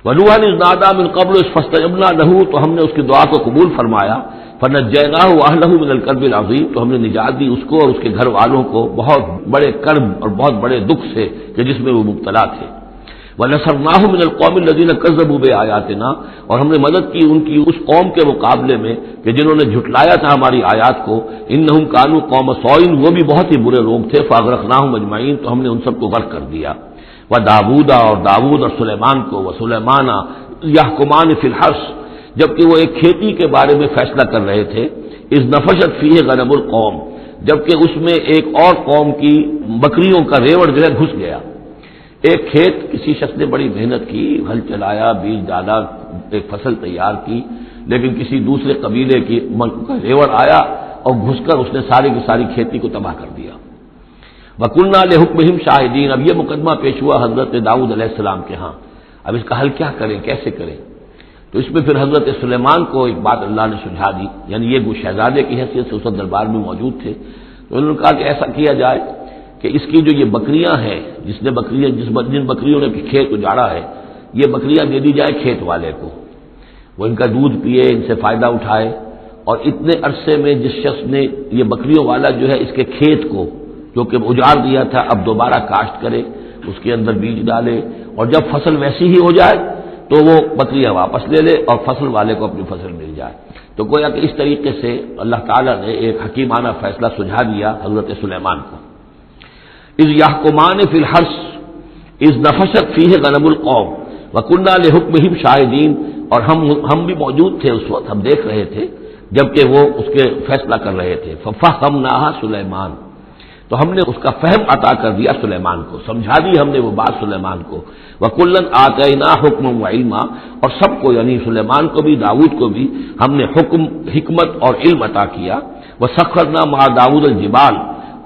ونوحا اذ نادى من قبل فاستجبنا له، تو ہم نے اس کی دعا کو قبول فرمایا. فنجیناہ واہلہ من الکرب العظیم، تو ہم نے نجات دی اس کو اور اس کے گھر والوں کو بہت بڑے کرب اور بہت بڑے دکھ سے کہ جس میں وہ مبتلا تھے. وَنَصَرْنَاهُ مِنَ الْقَوْمِ الَّذِينَ كَذَّبُوا بِآيَاتِنَا، اور ہم نے مدد کی ان کی اس قوم کے مقابلے میں کہ جنہوں نے جھٹلایا تھا ہماری آیات کو. إِنَّهُمْ كَانُوا قَوْمَ سَوْءٍ، وہ بھی بہت ہی برے لوگ تھے. فَأَغْرَقْنَاهُمْ أَجْمَعِينَ، تو ہم نے ان سب کو غرق کر دیا. وَدَاوُودَ، اور داؤد اور سلیمان کو. وَسُلَيْمَانَ يَحْكُمَانِ فِي الْحَرْثِ، جبکہ وہ ایک کھیتی کے بارے میں فیصلہ کر رہے تھے. اذ نفشت فیہ غنم القوم، جبکہ اس میں ایک اور قوم کی بکریوں کا ریوڑ جو ہے گھس گیا. ایک کھیت کسی شخص نے بڑی محنت کی، ہل چلایا، بیج ڈالا، ایک فصل تیار کی، لیکن کسی دوسرے قبیلے کی کا ریوڑ آیا اور گھس کر اس نے ساری کی ساری کھیتی کو تباہ کر دیا. وَكُنَّا لِحُكْمِهِمْ شَاهِدِينَ، اب یہ مقدمہ پیش ہوا حضرت داؤد علیہ السلام کے ہاں. اب اس کا حل کیا کریں، کیسے کریں؟ تو اس میں پھر حضرت سلیمان کو ایک بات اللہ نے سجھا دی، یعنی یہ وہ شہزادے کی حیثیت سے اس دربار میں موجود تھے. تو انہوں نے کہا کہ ایسا کیا جائے کہ اس کی جو یہ بکریاں ہیں، جن بکریوں نے کھیت اجاڑا ہے، یہ بکریاں دے دی جائے کھیت والے کو، وہ ان کا دودھ پیے، ان سے فائدہ اٹھائے. اور اتنے عرصے میں جس شخص نے یہ بکریوں والا جو ہے اس کے کھیت کو جو کہ اجاڑ دیا تھا اب دوبارہ کاشت کرے، اس کے اندر بیج ڈالے، اور جب فصل ویسی ہی ہو جائے تو وہ بکریاں واپس لے لے اور فصل والے کو اپنی فصل مل جائے. تو گویا کہ اس طریقے سے اللہ تعالیٰ نے ایک حکیمانہ فیصلہ سجھا دیا حضرت سلیمان کو. اذ یحکمان فی الحرث اذ نفشت فیہ غنم القوم وکننا لحکمہم شاہدین، اور ہم بھی موجود تھے اس وقت، ہم دیکھ رہے تھے جبکہ وہ اس کے فیصلہ کر رہے تھے. ففہمناہا سلیمان، تو ہم نے اس کا فہم عطا کر دیا سلیمان کو، سمجھا دی ہم نے وہ بات سلیمان کو. وَكُلًّا آتَيْنَا حُكْمًا وَعِلْمًا، اور سب کو یعنی سلیمان کو بھی داؤد کو بھی ہم نے حکم، حکمت اور علم عطا کیا. وَسَخَّرْنَا مَعَ داؤد الْجِبَالَ،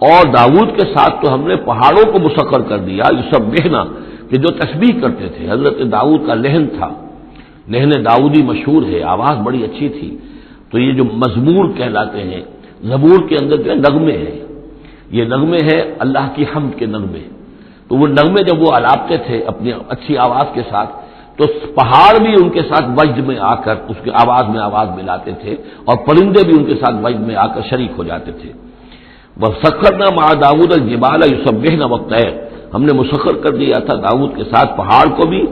اور داؤد کے ساتھ تو ہم نے پہاڑوں کو مسخر کر دیا. یسبحنا، کہ جو تسبیح کرتے تھے. حضرت داؤد کا لہن تھا، لہن داؤدی مشہور ہے، آواز بڑی اچھی تھی. تو یہ جو مزمور کہلاتے ہیں، زبور کے اندر جو نغمے ہیں، یہ نغمے ہیں اللہ کی حمد کے نغمے. تو وہ نغمے جب وہ الاپتے تھے اپنی اچھی آواز کے ساتھ، تو پہاڑ بھی ان کے ساتھ وجد میں آ کر اس کی آواز میں آواز ملاتے تھے، اور پرندے بھی ان کے ساتھ وجد میں آ کر شریک ہو جاتے تھے. وَسَخَّرْنَا مَعَ داؤد الْجِبَالَ يُسَبِّحْنَ وَالطَّيْرَ، ہم نے مسخر کر دیا تھا داؤد کے ساتھ پہاڑ کو بھی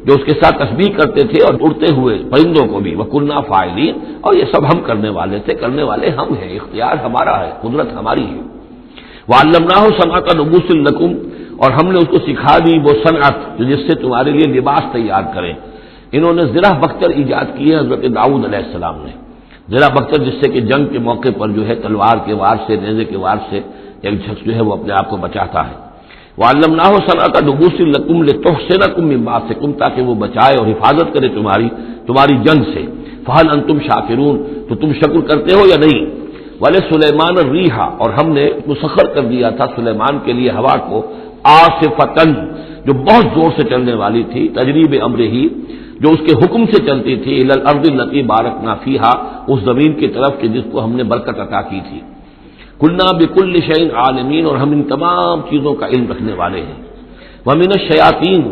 جو اس کے ساتھ تسبیح کرتے تھے اور اڑتے ہوئے پرندوں کو بھی، وَكُنَّا فَاعِلِينَ، اور یہ سب ہم کرنے والے تھے، کرنے والے ہم ہیں، اختیار ہمارا ہے، قدرت ہماری ہے۔ وَعَلَّمْنَاهُ صَنْعَةَ لُبُوسٍ لَكُمْ، اور ہم نے اس کو سکھا دی وہ صنعت جو جس سے تمہارے لیے لباس تیار کریں۔ انہوں نے زرہ بختر ایجاد کی ہے حضرت داؤد علیہ السلام نے، زرہ بختر جس سے کہ جنگ کے موقع پر جو ہے تلوار کے وار سے، نیزے کے وار سے ایک شخص جو ہے وہ اپنے آپ کو بچاتا ہے۔ وَعَلَّمْنَاهُ صَنْعَةَ لُبُوسٍ لَكُمْ لِتُحْصِنَكُم مِّن بَأْسِكُمْ، تاکہ وہ بچائے اور حفاظت کرے تمہاری جنگ سے۔ فَهَلْ أَنتُمْ شَاكِرُونَ، تو تم شکر کرتے ہو یا نہیں؟ وَلِسُلَيْمَانَ الرِّيحَ، اور ہم نے مسخر کر دیا تھا سلیمان کے لیے ہوا کو، عاصفۃً، جو بہت زور سے چلنے والی تھی، تجری بِأَمْرِهِ، جو اس کے حکم سے چلتی تھی، إِلَى الْأَرْضِ الَّتِي بَارَكْنَا فِيهَا، اس زمین کی طرف کہ جس کو ہم نے برکت عطا کی تھی۔ كُنَّا بِكُلِّ شَيْءٍ عَالِمِينَ، اور ہم ان تمام چیزوں کا علم رکھنے والے ہیں۔ وَمِنَ الشَّيَاطِينِ،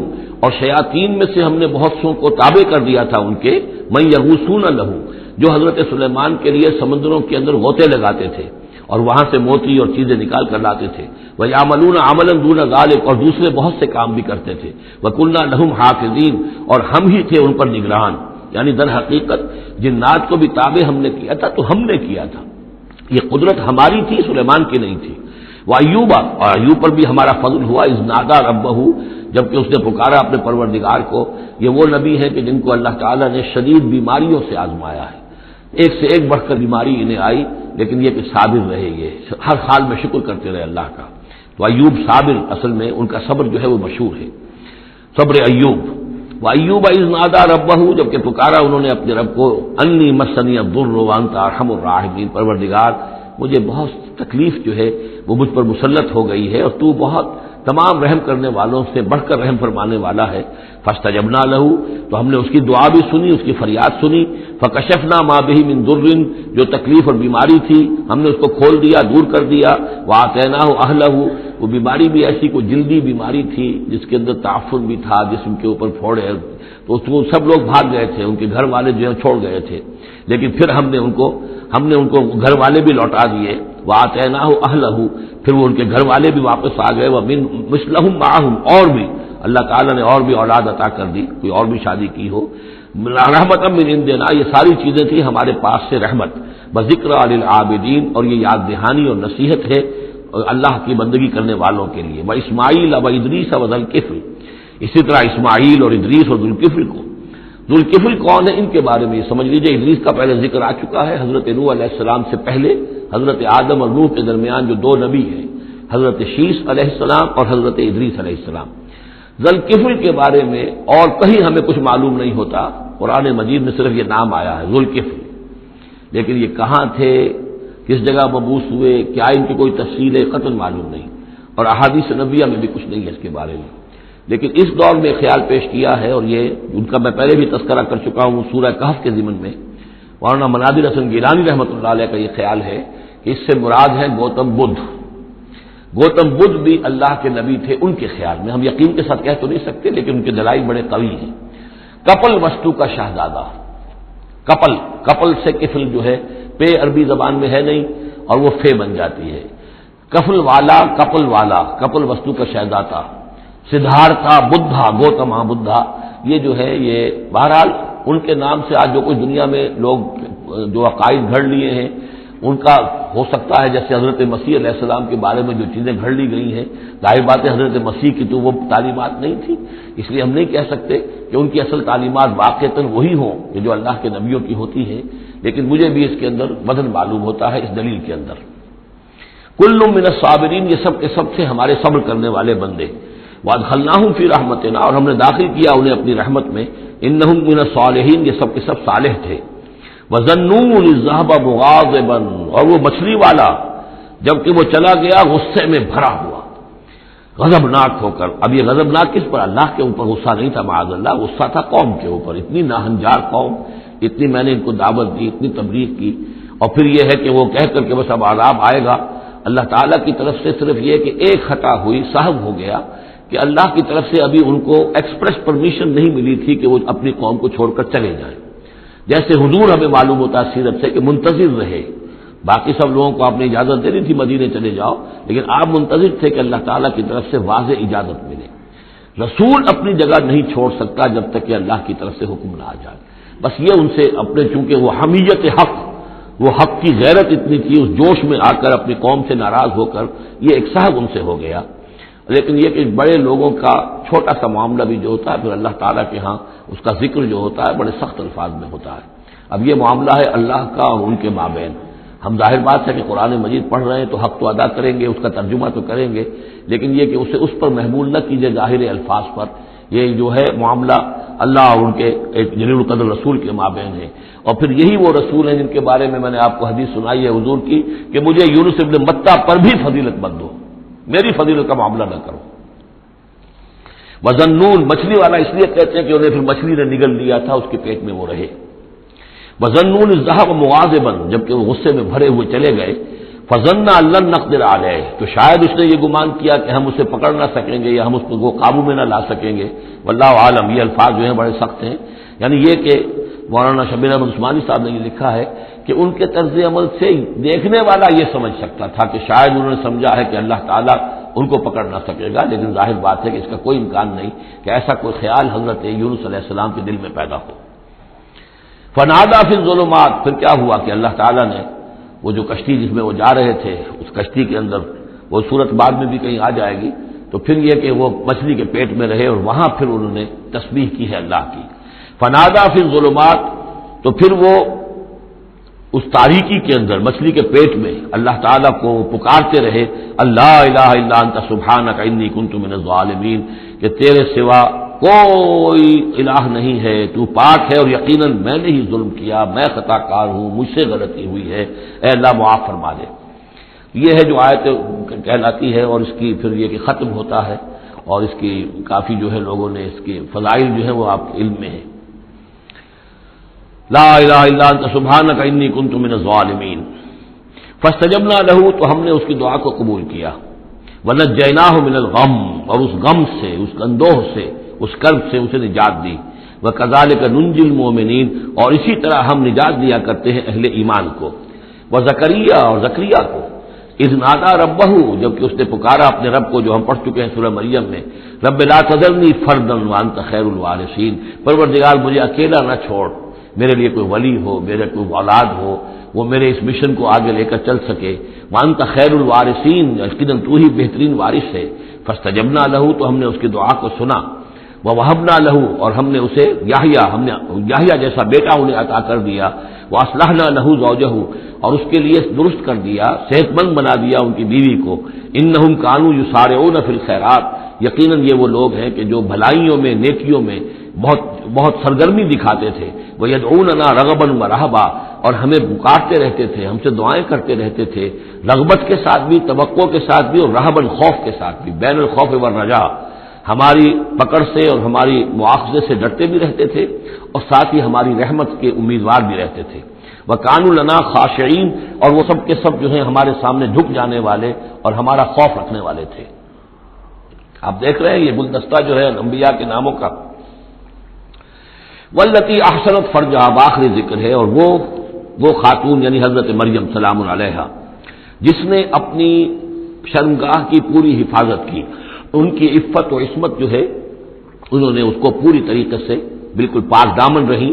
اور شیاطین میں سے ہم نے بہت سوں کو تابع کر دیا تھا ان کے، مَن يَغُوصُونَ لَهُ، جو حضرت سلیمان کے لیے سمندروں کے اندر غوطے لگاتے تھے اور وہاں سے موتی اور چیزیں نکال کر لاتے تھے۔ وَيَعْمَلُونَ عَمَلًا دُونَ ذَلِكَ، اور دوسرے بہت سے کام بھی کرتے تھے۔ وَكُنَّا لَهُمْ حَافِظِينَ، اور ہم ہی تھے ان پر نگران، یعنی در حقیقت جنات کو بھی تابع ہم نے کیا تھا، تو ہم نے کیا تھا، یہ قدرت ہماری تھی، سلیمان کی نہیں تھی۔ وَأَيُّوبَ، اور ایوب پر بھی ہمارا فضل ہوا، اذ نادى ربہ، جبکہ اس نے پکارا اپنے پروردگار کو۔ یہ وہ نبی ہیں کہ جن کو اللہ تعالیٰ نے شدید بیماریوں سے آزمایا ہے، ایک سے ایک بڑھ کر بیماری انہیں آئی، لیکن یہ کہ صابر رہے، یہ ہر حال میں شکر کرتے رہے اللہ کا۔ تو ایوب صابر، اصل میں ان کا صبر جو ہے وہ مشہور ہے، صبر ایوب۔ وَأَيُّوبَ إِذْ نَادَىٰ رَبَّهُ، جبکہ پکارا انہوں نے اپنے رب کو، أَنِّي مَسَّنِيَ الضُّرُّ وَأَنتَ أَرْحَمُ الرَّاحِمِينَ، پروردگار مجھے بہت تکلیف جو ہے وہ مجھ پر مسلط ہو گئی ہے، اور تو بہت تمام رحم کرنے والوں سے بڑھ کر رحم فرمانے والا ہے۔ فَاسْتَجَبْنَا لَهُ، تو ہم نے اس کی دعا بھی سنی، اس کی فریاد سنی۔ فَكَشَفْنَا مَا بِهِ مِن ضُرٍّ، جو تکلیف اور بیماری تھی ہم نے اس کو کھول دیا، دور کر دیا۔ وَآتَيْنَاهُ أَهْلَهُ، وہ بیماری بھی ایسی کوئی جلدی بیماری تھی جس کے اندر تعفن بھی تھا، جسم کے اوپر پھوڑے، تو سب لوگ بھاگ گئے تھے، ان کے گھر والے جو ہے چھوڑ گئے تھے، لیکن پھر ہم نے ان کو گھر والے بھی لوٹا دیے۔ وَآتَيْنَاهُ أَهْلَهُ، پھر وہ ان کے گھر والے بھی واپس آ گئے۔ وَمِن مِثْلَهُم مَّعَهُمْ، اور بھی اللہ تعالیٰ نے اور بھی اولاد عطا کر دی، کوئی اور بھی شادی کی ہو۔ رحمتاً من عندنا، یہ ساری چیزیں تھی ہمارے پاس سے رحمت۔ وذکریٰ للعابدین، اور یہ یاد دہانی اور نصیحت ہے اللہ کی بندگی کرنے والوں کے لیے۔ واسماعیل وادریس وذوالکفل، اسی طرح اسماعیل اور ادریس اور ذوالکفل کو۔ ذوالکفل کون ہے ان کے بارے میں یہ سمجھ لیجئے، ادریس کا پہلے ذکر آ چکا ہے، حضرت نوح علیہ السلام سے پہلے حضرت آدم اور نوح کے درمیان جو دو نبی ہیں، حضرت شیث علیہ السلام اور حضرت ادریس علیہ السلام۔ ذوالکفل کے بارے میں اور کہیں ہمیں کچھ معلوم نہیں ہوتا، قرآن مجید میں صرف یہ نام آیا ہے ذوالکفل، لیکن یہ کہاں تھے، کس جگہ مبعوث ہوئے، کیا ان کی کوئی تفصیل قطعاً معلوم نہیں، اور احادیث نبویہ میں بھی کچھ نہیں ہے اس کے بارے میں۔ لیکن اس دور میں خیال پیش کیا ہے، اور یہ ان کا میں پہلے بھی تذکرہ کر چکا ہوں سورہ کہف کے ضمن میں، ورنہ منادر حسن گیلانی رحمۃ اللہ علیہ کا یہ خیال ہے کہ اس سے مراد ہے گوتم بدھ۔ گوتم بدھ بھی اللہ کے نبی تھے ان کے خیال میں، ہم یقین کے ساتھ کہہ تو نہیں سکتے، لیکن ان کے دلائل بڑے قوی ہیں۔ کپل وستو کا شہزادہ، کپل سے کفل جو ہے، پے عربی زبان میں ہے نہیں اور وہ فے بن جاتی ہے، کفل والا، کپل وستو کا شہزادہ، سدھارتھا بدھا، گوتما بدھا، یہ جو ہے یہ بہرحال ان کے نام سے آج جو کچھ دنیا میں لوگ جو عقائد گھڑ لیے ہیں ان کا ہو سکتا ہے، جیسے حضرت مسیح علیہ السلام کے بارے میں جو چیزیں گھڑ لی گئی ہیں، ظاہر بات ہے حضرت مسیح کی تو وہ تعلیمات نہیں تھی، اس لیے ہم نہیں کہہ سکتے کہ ان کی اصل تعلیمات واقعتاً وہی ہوں کہ جو اللہ کے نبیوں کی ہوتی ہیں، لیکن مجھے بھی اس کے اندر وزن معلوم ہوتا ہے اس دلیل کے اندر۔ کل من الصابرین، یہ سب کے سب تھے ہمارے صبر کرنے والے بندے۔ وادخلناہم فی رحمتنا، اور ہم نے داخل کیا انہیں اپنی رحمت میں۔ انہم من الصالحین، یہ سب کے سب صالح تھے۔ وظنون اذ ذهب مغاضبا، اور وہ مچھلی والا جبکہ وہ چلا گیا غصے میں بھرا ہوا، غضبناک ہو کر۔ اب یہ غضبناک کس پر؟ اللہ کے اوپر غصہ نہیں تھا معاذ اللہ، غصہ تھا قوم کے اوپر، اتنی ناہنجار قوم، اتنی میں نے ان کو دعوت دی، اتنی تبلیغ کی، اور پھر یہ ہے کہ وہ کہہ کر کے بس اب عذاب آئے گا۔ اللہ تعالیٰ کی طرف سے صرف یہ کہ ایک خطا ہوئی، صاحب ہو گیا کہ اللہ کی طرف سے ابھی ان کو ایکسپریس پرمیشن نہیں ملی تھی کہ وہ اپنی قوم کو چھوڑ کر چلے جائیں۔ جیسے حضور ہمیں معلوم ہوتا ہے سیرت سے کہ منتظر رہے، باقی سب لوگوں کو آپ نے اجازت دے دی تھی مدینے چلے جاؤ، لیکن آپ منتظر تھے کہ اللہ تعالیٰ کی طرف سے واضح اجازت ملے۔ رسول اپنی جگہ نہیں چھوڑ سکتا جب تک کہ اللہ کی طرف سے حکم نہ آ جائے. بس یہ ان سے اپنے، چونکہ وہ حمیت حق، وہ حق کی غیرت اتنی تھی، اس جوش میں آ کر اپنی قوم سے ناراض ہو کر یہ ایک صاحب ان سے ہو گیا. لیکن یہ کہ بڑے لوگوں کا چھوٹا سا معاملہ بھی جو ہوتا ہے پھر اللہ تعالیٰ کے ہاں اس کا ذکر جو ہوتا ہے بڑے سخت الفاظ میں ہوتا ہے. اب یہ معاملہ ہے اللہ کا اور ان کے مابین. ہم ظاہر بات ہے کہ قرآن مجید پڑھ رہے ہیں تو حق تو ادا کریں گے، اس کا ترجمہ تو کریں گے، لیکن یہ کہ اسے اس پر محمول نہ کیجیے ظاہر الفاظ پر. یہ جو ہے معاملہ اللہ اور ان کے ایک جلیل القدر رسول کے مابین ہے. اور پھر یہی وہ رسول ہیں جن کے بارے میں نے آپ کو حدیث سنائی ہے حضور کی کہ مجھے یونس ابن متہ پر بھی فضیلت مت دو، میری فضیلت کا معاملہ نہ کرو. وذنون، مچھلی والا اس لیے کہتے ہیں کہ انہیں پھر مچھلی نے نگل لیا تھا، اس کے پیٹ میں وہ رہے. وذنون اذ ذهب مغاضبا، جبکہ وہ غصے میں بھرے ہوئے چلے گئے. فظن ان لن نقدر علیہ، تو شاید اس نے یہ گمان کیا کہ ہم اسے پکڑ نہ سکیں گے یا ہم اس کو قابو میں نہ لا سکیں گے. واللہ عالم، یہ الفاظ جو ہیں بڑے سخت ہیں. یعنی یہ کہ مولانا شبیر احمد عثمانی صاحب نے یہ لکھا ہے کہ ان کے طرز عمل سے دیکھنے والا یہ سمجھ سکتا تھا کہ شاید انہوں نے سمجھا ہے کہ اللہ تعالیٰ ان کو پکڑ نہ سکے گا، لیکن ظاہر بات ہے کہ اس کا کوئی امکان نہیں کہ ایسا کوئی خیال حضرت یونس علیہ السلام کے دل میں پیدا ہو. فنادى في الظلمات، پھر کیا ہوا کہ اللہ تعالیٰ نے وہ جو کشتی جس میں وہ جا رہے تھے اس کشتی کے اندر، وہ صورت بعد میں بھی کہیں آ جائے گی، تو پھر یہ کہ وہ مچھلی کے پیٹ میں رہے اور وہاں پھر انہوں نے تسبیح کی ہے اللہ کی. فنادى في الظلمات، تو پھر وہ اس تاریکی کے اندر مچھلی کے پیٹ میں اللہ تعالیٰ کو پکارتے رہے، اللہ الہ الا انت سبحانک انی کنت من الظالمین، کہ تیرے سوا کوئی الہ نہیں ہے، تو پاک ہے اور یقیناً میں نے ہی ظلم کیا، میں خطا کار ہوں، مجھ سے غلطی ہوئی ہے، اے اللہ معاف فرما دے. یہ ہے جو آیت کہلاتی ہے اور اس کی پھر یہ کہ ختم ہوتا ہے اور اس کی کافی جو ہے لوگوں نے اس کے فضائل جو ہے وہ آپ کے علم میں ہے. لا الہ الا انت سبحانک انی کنت من الظالمین فاستجبنا لہ، تو ہم نے اس کی دعا کو قبول کیا. ونجیناہ من الغم، اور اس غم سے، اس اندوہ سے، اس کرب سے اسے نجات دی. وکذالک ننجی المؤمنین، اور اسی طرح ہم نجات دیا کرتے ہیں اہل ایمان کو. وزکریا، اور زکریا کو، اذ نادى ربہ، جبکہ اس نے پکارا اپنے رب کو، جو ہم پڑھ چکے ہیں سورہ مریم میں، رب لا تذرنی فردا وانت خیر الوارثین، پروردگار مجھے اکیلا نہ چھوڑ، میرے لیے کوئی ولی ہو، میرے کوئی اولاد ہو، وہ میرے اس مشن کو آگے لے کر چل سکے. وانت خیر الوارثین، یقیناً تو ہی بہترین وارث ہے. فاستجبنا لہ، تو ہم نے اس کی دعا کو سنا. ووہبنا لہ، اور ہم نے اسے یحییٰ جیسا بیٹا انہیں عطا کر دیا. واصلحنا لہ زوجہ، اور اس کے لیے درست کر دیا، صحت مند بنا دیا ان کی بیوی کو. انہم کانوا یسارعون فی الخیرات، یقیناً یہ وہ لوگ ہیں کہ جو بھلائیوں میں، نیکیوں میں بہت بہت سرگرمی دکھاتے تھے. وَيَدْعُونَنَا رَغَبًا وَرَهْبًا، اور ہمیں پکارتے رہتے تھے، ہم سے دعائیں کرتے رہتے تھے، رغبت کے ساتھ بھی، توقع کے ساتھ بھی، اور رہباً خوف کے ساتھ بھی، بین الخوف والرجاء، ہماری پکڑ سے اور ہماری مواخذے سے ڈرتے بھی رہتے تھے اور ساتھ ہی ہماری رحمت کے امیدوار بھی رہتے تھے. وَكَانُوا لَنَا خَاشِعِينَ، اور وہ سب کے سب جو ہیں ہمارے سامنے جھک جانے والے اور ہمارا خوف رکھنے والے تھے. آپ دیکھ رہے ہیں یہ گلدستہ جو ہے انبیاء کے ناموں کا. والتی احسنت فرجہا، آخری ذکر ہے، اور وہ خاتون یعنی حضرت مریم سلام علیہا جس نے اپنی شرمگاہ کی پوری حفاظت کی، ان کی عفت و عصمت جو ہے انہوں نے اس کو پوری طریقے سے بالکل پاک دامن رہی.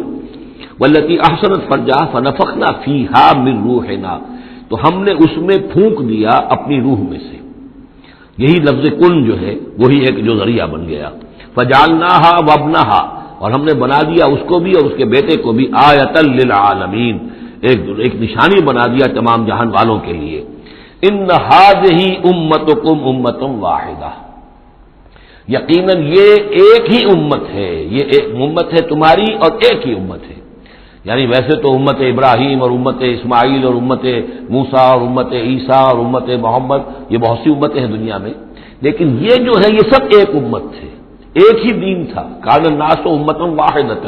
والتی احسنت فرجہا فنفخنا فیہا من روحنا، تو ہم نے اس میں پھونک دیا اپنی روح میں سے. یہی لفظ کن جو ہے وہی ایک جو ذریعہ بن گیا. فجعلناہا وابنہا، اور ہم نے بنا دیا اس کو بھی اور اس کے بیٹے کو بھی آیۃ للعالمین، ایک نشانی بنا دیا تمام جہان والوں کے لیے. ان ھذہ امتکم امۃ واحدہ، یقیناً یہ ایک ہی امت ہے، یہ ایک امت ہے تمہاری اور ایک ہی امت ہے. یعنی ویسے تو امت ابراہیم اور امت اسماعیل اور امت موسیٰ اور امت عیسیٰ اور امت محمد، یہ بہت سی امتیں ہیں دنیا میں، لیکن یہ جو ہے یہ سب ایک امت تھے، ایک ہی دین تھا. کان الناس امۃ واحدۃ،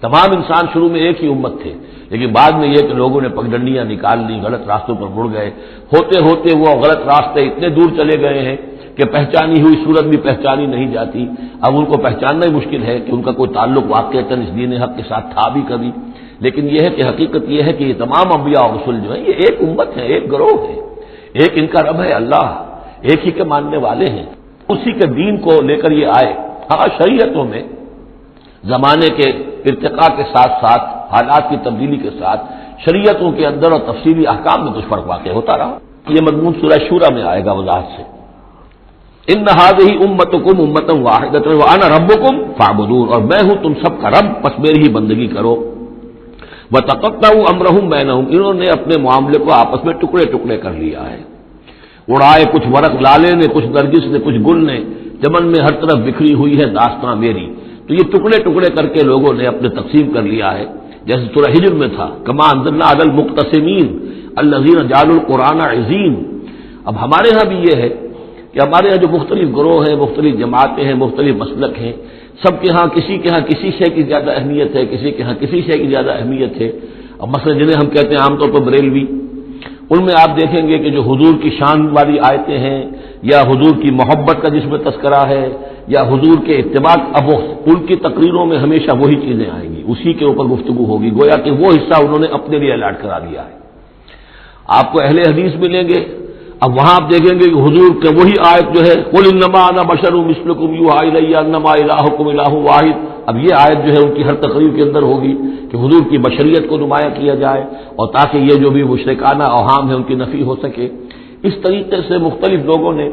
تمام انسان شروع میں ایک ہی امت تھے، لیکن بعد میں یہ کہ لوگوں نے پگڈنڈیاں نکال لی، غلط راستوں پر مڑ گئے، ہوتے ہوتے وہ غلط راستے اتنے دور چلے گئے ہیں کہ پہچانی ہوئی صورت بھی پہچانی نہیں جاتی. اب ان کو پہچاننا ہی مشکل ہے کہ ان کا کوئی تعلق واقعتاً اس دین حق کے ساتھ تھا بھی کبھی. لیکن یہ ہے کہ حقیقت یہ ہے کہ یہ تمام انبیاء اور رسول جو ہیں یہ ایک امت ہے، ایک گروہ ہے، ایک ان کا رب ہے اللہ، ایک ہی کے ماننے والے ہیں، اسی کے دین کو لے کر یہ آئے. ہاں شریعتوں میں زمانے کے ارتقاء کے ساتھ ساتھ حالات کی تبدیلی کے ساتھ شریعتوں کے اندر اور تفصیلی احکام میں کچھ فرق واقع ہوتا رہا. یہ مضمون سورہ شورى میں آئے گا وضاحت سے. ان هذه امتکم امۃ واحدۃ وانا ربکم فاعبدون، اور میں ہوں تم سب کا رب، بس میری ہی بندگی کرو. وتقطعوا امرهم بینہم، انہوں نے اپنے معاملے کو آپس میں ٹکڑے ٹکڑے کر لیا ہے. اڑائے کچھ ورق لالے نے، کچھ نرگس نے، کچھ گل نے، چمن میں ہر طرف بکھری ہوئی ہے داستاں میری. تو یہ ٹکڑے ٹکڑے کر کے لوگوں نے اپنے تقسیم کر لیا ہے، جیسے سورہ ہجر میں تھا کما انزلنا علی المقتسمین الذین جعلوا القرآن عظیم. اب ہمارے ہاں بھی یہ ہے کہ ہمارے ہاں جو مختلف گروہ ہیں، مختلف جماعتیں ہیں، مختلف مسلک ہیں، سب کے ہاں کسی شے کی زیادہ اہمیت ہے، کسی کے ہاں کسی شے کی زیادہ اہمیت ہے. اب مثلا جنہیں ہم کہتے ہیں عام طور پر بریلوی، ان میں آپ دیکھیں گے کہ جو حضور کی شان والی آیتیں ہیں، یا حضور کی محبت کا جس میں تذکرہ ہے، یا حضور کے اتباع، اب ان کی تقریروں میں ہمیشہ وہی چیزیں آئیں گی، اسی کے اوپر گفتگو ہوگی، گویا کہ وہ حصہ انہوں نے اپنے لیے الاٹ کرا دیا ہے. آپ کو اہل حدیث ملیں گے، اب وہاں آپ دیکھیں گے کہ حضور کے وہی آیت جو ہے قل انما انا بشر مثلکم یوحی الی انما الہکم الہ واحد، اب یہ آیت جو ہے ان کی ہر تقریر کے اندر ہوگی کہ حضور کی بشریت کو نمایاں کیا جائے اور تاکہ یہ جو بھی مشرکانہ اوہام ہے ان کی نفی ہو سکے. اس طریقے سے مختلف لوگوں نے،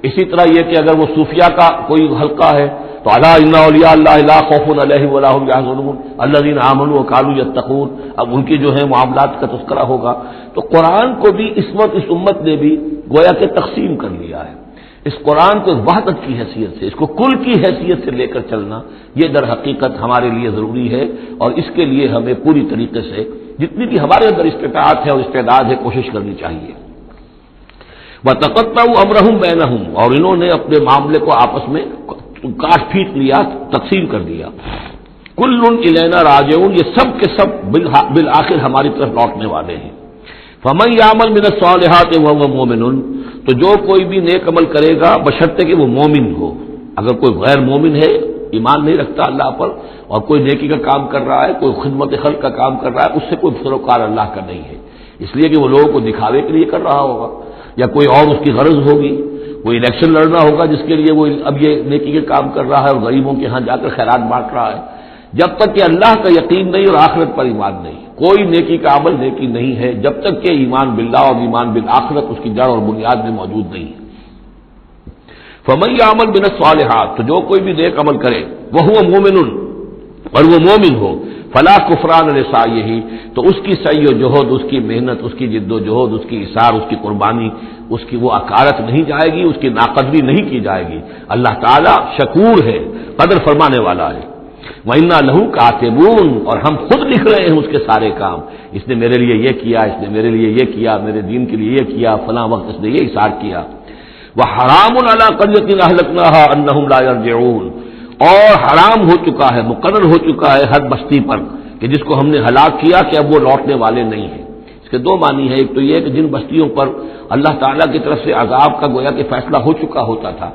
اسی طرح یہ کہ اگر وہ صوفیاء کا کوئی حلقہ ہے تو الا ان اولیاء اللہ لا خوف علیہم ولا هم يحزنون الذین آمنوا وكانوا يتقون، اب ان کی جو ہے معاملات کا تذکرہ ہوگا. تو قرآن کو بھی اس وقت اس امت نے بھی گویا کہ تقسیم کر لیا ہے. اس قرآن کو وحدت کی حیثیت سے، اس کو کل کی حیثیت سے لے کر چلنا، یہ در حقیقت ہمارے لیے ضروری ہے، اور اس کے لیے ہمیں پوری طریقے سے جتنی بھی ہمارے اندر استطاعت ہے اور استعداد ہے کوشش کرنی چاہیے. وَتَقَطَّعُوا أَمْرَهُمْ بَيْنَهُمْ، اور انہوں نے اپنے معاملے کو آپس میں کاٹ پھینٹ لیا، تقسیم کر دیا. كُلٌّ إِلَيْنَا رَاجِعُونَ، یہ سب کے سب بالآخر ہماری طرف لوٹنے والے ہیں. فَمَن يَعْمَلْ مِنَ الصَّالِحَاتِ وَهُوَ مُؤْمِنٌ، تو جو کوئی بھی نیک عمل کرے گا بشرطے کہ وہ مومن ہو. اگر کوئی غیر مومن ہے، ایمان نہیں رکھتا اللہ پر، اور کوئی نیکی کا کام کر رہا ہے، کوئی خدمت خلق کا کام کر رہا ہے، اس سے کوئی سروکار اللہ کا نہیں ہے، اس لیے کہ وہ لوگوں کو دکھاوے کے لیے کر رہا ہوگا، یا کوئی اور اس کی غرض ہوگی، کوئی الیکشن لڑنا ہوگا جس کے لیے وہ اب یہ نیکی کے کام کر رہا ہے اور غریبوں کے ہاں جا کر خیرات بانٹ رہا ہے. جب تک کہ اللہ کا یقین نہیں اور آخرت پر ایمان نہیں، کوئی نیکی کا عمل نیکی نہیں ہے جب تک کہ ایمان باللہ اور ایمان بالآخرت اس کی جڑ اور بنیاد میں موجود نہیں ہے. فَمَن يَعْمَلْ مِنَ الصَّالِحَاتِ، تو جو کوئی بھی نیک عمل کرے وَهُوَ مُؤْمِنٌ، اور وہ مومن ہو، فَلَا كُفْرَانَ لِسَعْيِهِ، تو اس کی سعی و جہد، اس کی محنت، اس کی جد و جہد، اس کی اثار، اس کی قربانی، اس کی وہ اکارت نہیں جائے گی، اس کی ناقدری نہیں کی جائے گی. اللہ تعالیٰ شکور ہے، قدر فرمانے والا ہے. وَإِنَّا لَهُ كَاتِبُونَ، اور ہم خود لکھ رہے ہیں اس کے سارے کام. اس نے میرے لیے یہ کیا، اس نے میرے لیے یہ کیا، میرے دین کے لیے یہ کیا، فلاں وقت اس نے یہ اثار کیا. وَحَرَامٌ عَلَىٰ قَرْيَةٍ أَهْلَكْنَاهَا أَنَّهُمْ لَا يَرْجِعُونَ، اور حرام ہو چکا ہے، مقرر ہو چکا ہے ہر بستی پر کہ جس کو ہم نے ہلاک کیا کہ اب وہ لوٹنے والے نہیں ہیں. اس کے دو معنی ہیں، ایک تو یہ کہ جن بستیوں پر اللہ تعالیٰ کی طرف سے عذاب کا گویا کہ فیصلہ ہو چکا ہوتا تھا،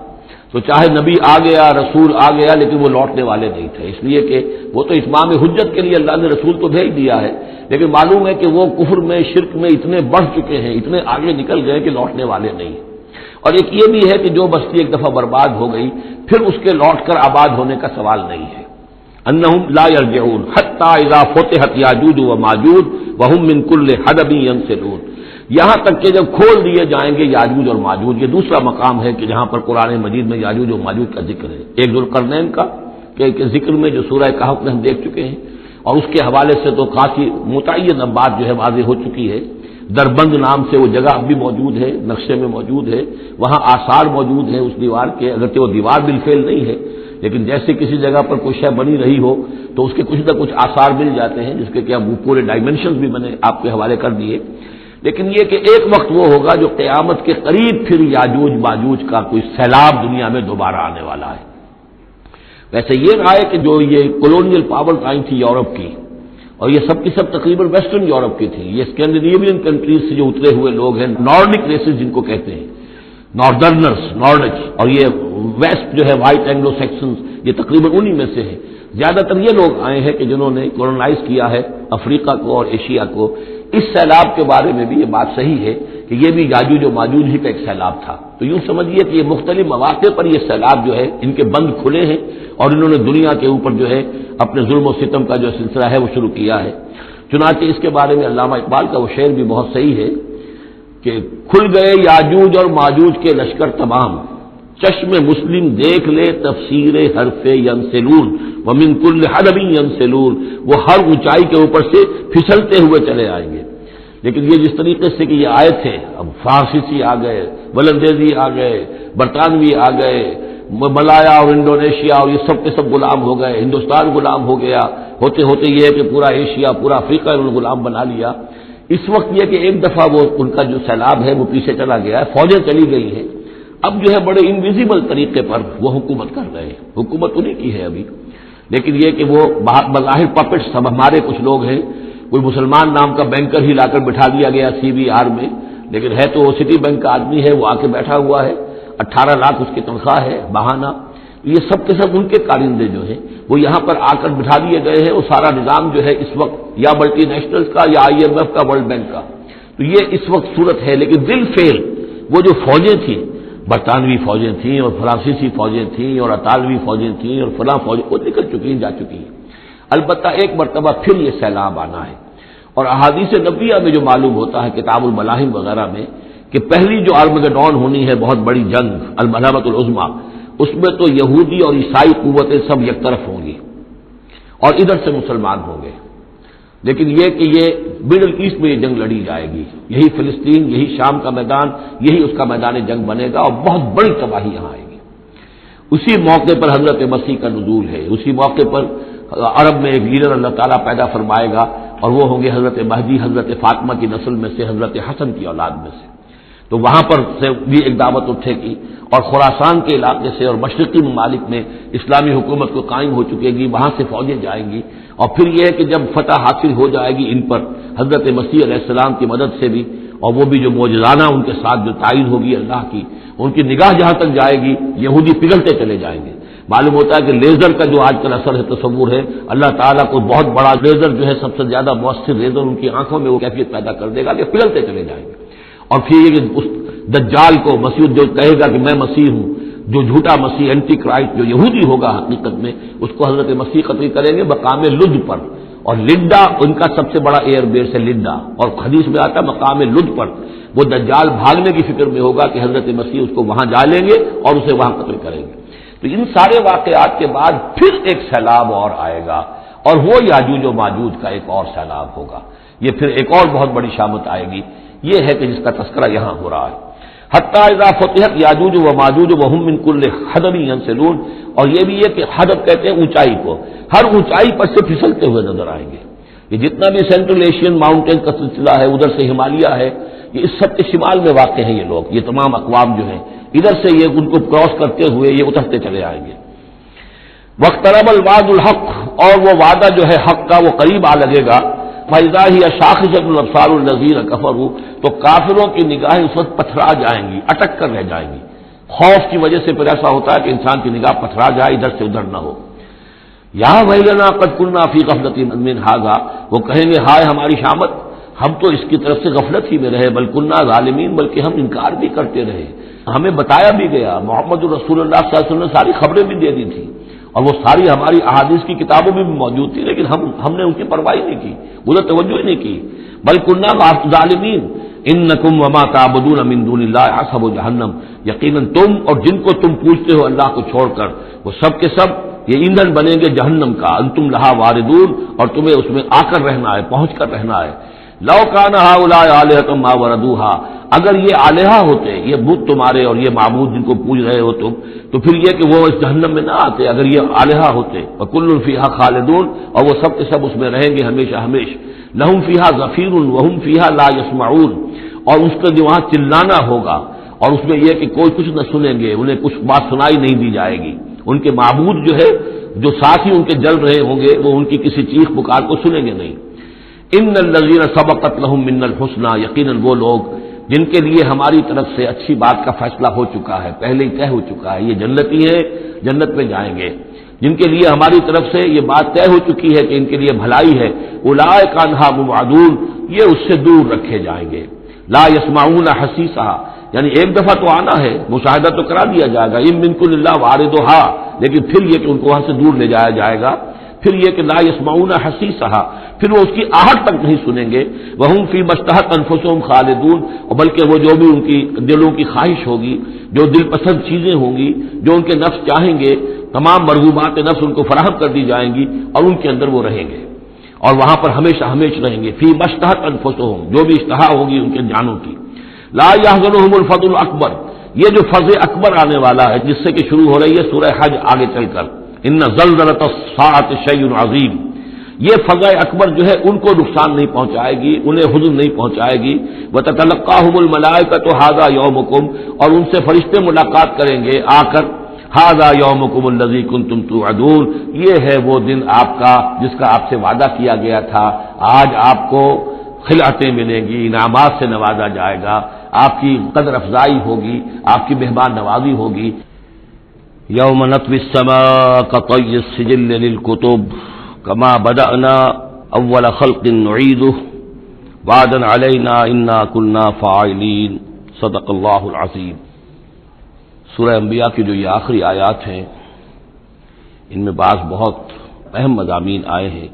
تو چاہے نبی آ گیا، رسول آ گیا، لیکن وہ لوٹنے والے نہیں تھے، اس لیے کہ وہ تو اتمام حجت کے لیے اللہ نے رسول تو بھیج دیا ہے، لیکن معلوم ہے کہ وہ کفر میں، شرک میں اتنے بڑھ چکے ہیں، اتنے آگے نکل گئے کہ لوٹنے والے نہیں. اور ایک یہ بھی ہے کہ جو بستی ایک دفعہ برباد ہو گئی پھر اس کے لوٹ کر آباد ہونے کا سوال نہیں ہے. انہم لا یرجعون حتی اذا فتحت یاجوج و ماجوج وہم من کل حدب ینسلون، یہاں تک کہ جب کھول دیے جائیں گے یاجوج اور ماجوج. یہ دوسرا مقام ہے کہ جہاں پر قرآن مجید میں یاجوج و ماجوج کا ذکر ہے. ایک ذوالقرنین کا کہ ذکر میں جو سورہ کہف میں ہم دیکھ چکے ہیں، اور اس کے حوالے سے تو کافی متعین بات جو ہے واضح ہو چکی ہے. دربند نام سے وہ جگہ اب بھی موجود ہے، نقشے میں موجود ہے، وہاں آثار موجود ہیں اس دیوار کے، اگرچہ وہ دیوار بالفعل نہیں ہے، لیکن جیسے کسی جگہ پر کوئی شے بنی رہی ہو تو اس کے کچھ نہ کچھ آثار مل جاتے ہیں، جس کے کہ اب پورے ڈائمنشنز بھی میں نے آپ کے حوالے کر دیے. لیکن یہ کہ ایک وقت وہ ہوگا جو قیامت کے قریب پھر یاجوج ماجوج کا کوئی سیلاب دنیا میں دوبارہ آنے والا ہے. ویسے یہ رہا ہے کہ جو یہ کولونیل پاور آئی تھی یورپ کی، اور یہ سب کی سب تقریباً ویسٹرن یورپ کی تھی، یہ اسکینڈینیوین کنٹریز سے جو اترے ہوئے لوگ ہیں، نارڈک ریسز جن کو کہتے ہیں، ناردرنرز، نارڈک، اور یہ ویسٹ جو ہے وائٹ اینگلو سیکسنز، یہ تقریباً انہی میں سے ہیں. زیادہ تر یہ لوگ آئے ہیں کہ جنہوں نے کولونائز کیا ہے افریقہ کو اور ایشیا کو. اس سیلاب کے بارے میں بھی یہ بات صحیح ہے کہ یہ بھی یاجوج و ماجوج ہی کا ایک سیلاب تھا۔ تو یوں سمجھیے کہ یہ مختلف مواقع پر یہ سیلاب جو ہے ان کے بند کھلے ہیں اور انہوں نے دنیا کے اوپر جو ہے اپنے ظلم و ستم کا جو سلسلہ ہے وہ شروع کیا ہے۔ چنانچہ اس کے بارے میں علامہ اقبال کا وہ شعر بھی بہت صحیح ہے کہ کھل گئے یاجوج اور ماجوج کے لشکر تمام، چشم مسلم دیکھ لے تفسیر حرف ینسلون ومن کل حدب ینسلون، وہ ہر اونچائی کے اوپر سے پھسلتے ہوئے چلے آئیں گے۔ لیکن یہ جس طریقے سے کہ یہ آئے تھے، اب فارسی آ گئے، ولندیزی آ گئے، برطانوی آ گئے، ملایا اور انڈونیشیا اور یہ سب کے سب غلام ہو گئے، ہندوستان غلام ہو گیا، ہوتے ہوتے یہ ہے کہ پورا ایشیا پورا افریقہ انہوں نے غلام بنا لیا۔ اس وقت یہ کہ ایک دفعہ وہ ان کا جو سیلاب ہے وہ پیچھے چلا گیا ہے، فوجیں چلی گئی ہیں، اب جو ہے بڑے انویزیبل طریقے پر وہ حکومت کر رہے ہیں، حکومت انہیں کی ہے ابھی، لیکن یہ کہ وہ بظاہر پپٹس سب ہمارے کچھ لوگ ہیں، کوئی مسلمان نام کا بینکر ہی لا کر بٹھا دیا گیا CBR میں، لیکن ہے تو وہ سٹی بینک کا آدمی ہے، وہ آ کے بیٹھا ہوا ہے، 18 لاکھ اس کی تنخواہ ہے بہانہ۔ یہ سب کے سب ان کے کارندے جو ہیں وہ یہاں پر آ کر بٹھا دیے گئے ہیں، وہ سارا نظام جو ہے اس وقت یا ملٹی نیشنلز کا یا IMF کا، ورلڈ بینک کا، تو یہ اس وقت صورت ہے۔ لیکن بالفعل وہ جو فوجیں تھیں، برطانوی فوجیں تھیں اور فرانسیسی فوجیں تھیں اور اطالوی فوجیں تھیں اور فلاں فوجیں، وہ نکل چکی ہیں، جا چکی ہیں۔ البتہ ایک مرتبہ پھر یہ سیلاب آنا ہے، اور احادیث نبویہ میں جو معلوم ہوتا ہے کتاب الملاحم وغیرہ میں کہ پہلی جو آرمگڈون ہونی ہے، بہت بڑی جنگ الملحمۃ العظمیٰ، اس میں تو یہودی اور عیسائی قوتیں سب یک طرف ہوں گی اور ادھر سے مسلمان ہوں گے، لیکن یہ کہ یہ مڈل ایسٹ میں یہ جنگ لڑی جائے گی، یہی فلسطین، یہی شام کا میدان، یہی اس کا میدان جنگ بنے گا اور بہت بڑی تباہی یہاں آئے گی۔ اسی موقع پر حضرت مسیح کا نزول ہے، اسی موقع پر عرب میں ایک لیڈر اللہ تعالیٰ پیدا فرمائے گا اور وہ ہوں گے حضرت مہدی، حضرت فاطمہ کی نسل میں سے، حضرت حسن کی اولاد میں سے۔ تو وہاں پر سے بھی ایک دعوت اٹھے گی اور خراسان کے علاقے سے اور مشرقی ممالک میں اسلامی حکومت کو قائم ہو چکے گی، وہاں سے فوجیں جائیں گی، اور پھر یہ ہے کہ جب فتح حاصل ہو جائے گی ان پر حضرت مسیح علیہ السلام کی مدد سے بھی، اور وہ بھی جو معجزانہ ان کے ساتھ جو تائید ہوگی اللہ کی، ان کی نگاہ جہاں تک جائے گی یہودی پگھلتے چلے جائیں گے۔ معلوم ہوتا ہے کہ لیزر کا جو آج کل اثر ہے، تصور ہے، اللہ تعالیٰ کو بہت بڑا لیزر جو ہے سب سے زیادہ مؤثر لیزر ان کی آنکھوں میں وہ کیفیت پیدا کر دے گا کہ پگھلتے چلے جائیں گے، اور پھر یہ کہ اس دجال کو مسیح جو کہے گا کہ میں مسیح ہوں، جو جھوٹا مسیح اینٹی کرائسٹ جو یہودی ہوگا حقیقت میں، اس کو حضرت مسیح قتل کریں گے مقام لد پر، اور لڈا ان کا سب سے بڑا ایئر بیس ہے لڈا، اور حدیث میں آتا ہے مقام لد پر وہ دجال بھاگنے کی فکر میں ہوگا کہ حضرت مسیح اس کو وہاں جا لیں گے اور اسے وہاں قتل کریں گے۔ تو ان سارے واقعات کے بعد پھر ایک سیلاب اور آئے گا، اور وہ یاجوج و ماجوج کا ایک اور سیلاب ہوگا، یہ پھر ایک اور بہت بڑی شامت آئے گی، یہ ہے کہ جس کا تذکرہ یہاں ہو رہا ہے۔ حتی اذا فتحت یاجوج و ماجوج وہم من کل حدب ینسلون، اور یہ بھی ہے کہ حدب کہتے ہیں اونچائی کو، ہر اونچائی پر سے پھسلتے ہوئے نظر آئیں گے۔ یہ جتنا بھی سینٹرل ایشین ماؤنٹین کا سلسلہ ہے، ادھر سے ہمالیہ ہے، یہ اس سب کے شمال میں واقع ہیں یہ لوگ، یہ تمام اقوام جو ہیں ادھر سے یہ ان کو کراس کرتے ہوئے یہ اترتے چلے آئیں گے۔ واقترب الوعد الحق، اور وہ وعدہ جو ہے حق کا وہ قریب آ لگے گا۔ فَإِذَا هِيَ شَاخِصَةٌ أَبْصَارُ الَّذِينَ كَفَرُوا، تو کافروں کی نگاہیں اس وقت پتھرا جائیں گی، اٹک کر رہ جائیں گی۔ خوف کی وجہ سے پھر ایسا ہوتا ہے کہ انسان کی نگاہ پتھرا جائے، ادھر سے ادھر نہ ہو۔ یا ویلنا قد كنا فی غفلۃ من ھذا، وہ کہیں گے ہائے ہماری شامت، ہم تو اس کی طرف سے غفلت ہی میں رہے، بل كنا ظالمین، بلکہ ہم انکار بھی کرتے رہے، ہمیں بتایا بھی گیا، محمد رسول اللہ صلی اللہ علیہ وسلم نے ساری خبریں بھی دے دی تھی، اور وہ ساری ہماری احادیث کی کتابوں میں بھی موجود تھی، لیکن ہم نے ان کی پرواہ نہیں کی، ادھر توجہ ہی نہیں کی۔ بل كنا ظالمین انکم وما تعبدون من دون اللہ حسب جہنم، یقیناً تم اور جن کو تم پوجتے ہو اللہ کو چھوڑ کر، وہ سب کے سب یہ ایندھن بنیں گے جہنم کا، انتم لہا واردون، اور تمہیں اس میں آ کر رہنا ہے، پہنچ کر رہنا ہے۔ لو کان ہؤلاء آلہۃ ما وردوہا، اگر یہ آلہہ ہوتے، یہ بت تمہارے اور یہ معبود جن کو پوج رہے ہو تم، تو پھر یہ کہ وہ اس جہنم میں نہ آتے اگر یہ آلہہ ہوتے۔ وکل فیہا خالدون، اور وہ سب کے سب اس میں رہیں گے ہمیشہ ہمیش۔ لہم فیہا زفیر وہم فیہا لا یسمعون، اور اس کا جو وہاں چلانا ہوگا، اور اس میں یہ کہ کوئی کچھ نہ سنیں گے، انہیں کچھ بات سنائی نہیں دی جائے گی، ان کے معبود جو ہے جو ساتھی ان کے جل رہے ہوں گے وہ ان کی کسی چیخ پکار کو سنیں گے نہیں۔ ان الذین سبقت لہم من الحسنی، یقیناً وہ لوگ جن کے لیے ہماری طرف سے اچھی بات کا فیصلہ ہو چکا ہے، پہلے ہی طے ہو چکا ہے، یہ جنتی ہیں، جنت میں جائیں گے، جن کے لیے ہماری طرف سے یہ بات طے ہو چکی ہے کہ ان کے لیے بھلائی ہے، اولئک عنہا مبعدون، یہ اس سے دور رکھے جائیں گے۔ لا یسمعون حسیسہا، یعنی ایک دفعہ تو آنا ہے، مشاہدہ تو کرا دیا جائے گا، ان منکم الا واردھا، لیکن پھر یہ کہ ان کو وہاں سے دور لے جایا جائے گا، پھر یہ کہ لا یسمعون حسیسہا، پھر وہ اس کی آہٹ تک نہیں سنیں گے، وہم فی ما اشتہت انفسہم خالدون، اور بلکہ وہ جو بھی ان کی دلوں کی خواہش ہوگی، جو دل پسند چیزیں ہوں گی، جو ان کے نفس چاہیں گے، تمام مرغوبات نفس ان کو فراہم کر دی جائیں گی اور ان کے اندر وہ رہیں گے اور وہاں پر ہمیشہ ہمیشہ رہیں گے، فی ما اشتہت انفسہم، جو بھی اشتہا ہوگی ان کے جانوں کی۔ لا یحزنہم الفزع الاکبر، یہ جو فزع اکبر آنے والا ہے جس سے کہ شروع ہو رہی ہے سورہ حج آگے چل کر، ان زلزلۃ الساعۃ شیء عظیم، یہ فزع اکبر جو ہے ان کو نقصان نہیں پہنچائے گی، انہیں حزن نہیں پہنچائے گی، وتتلقاہم الملائکۃ ھذا یومکم، اور ان سے فرشتے ملاقات کریں گے آ کر، ھذا یومکم الذی کنتم توعدون، یہ ہے وہ دن آپ کا جس کا آپ سے وعدہ کیا گیا تھا، آج آپ کو خلعتیں ملیں گی، انعامات سے نوازا جائے گا، آپ کی قدر افزائی ہوگی، آپ کی مہمان نوازی ہوگی۔ یوم نطوی السماء کطی السجل للکتب کما بدأنا اول خلق نعیدہ وعدا علینا انا کنا فاعلین، صدق اللہ العظیم۔ سورہ انبیاء کی جو یہ آخری آیات ہیں، ان میں بعض بہت اہم مضامین آئے ہیں۔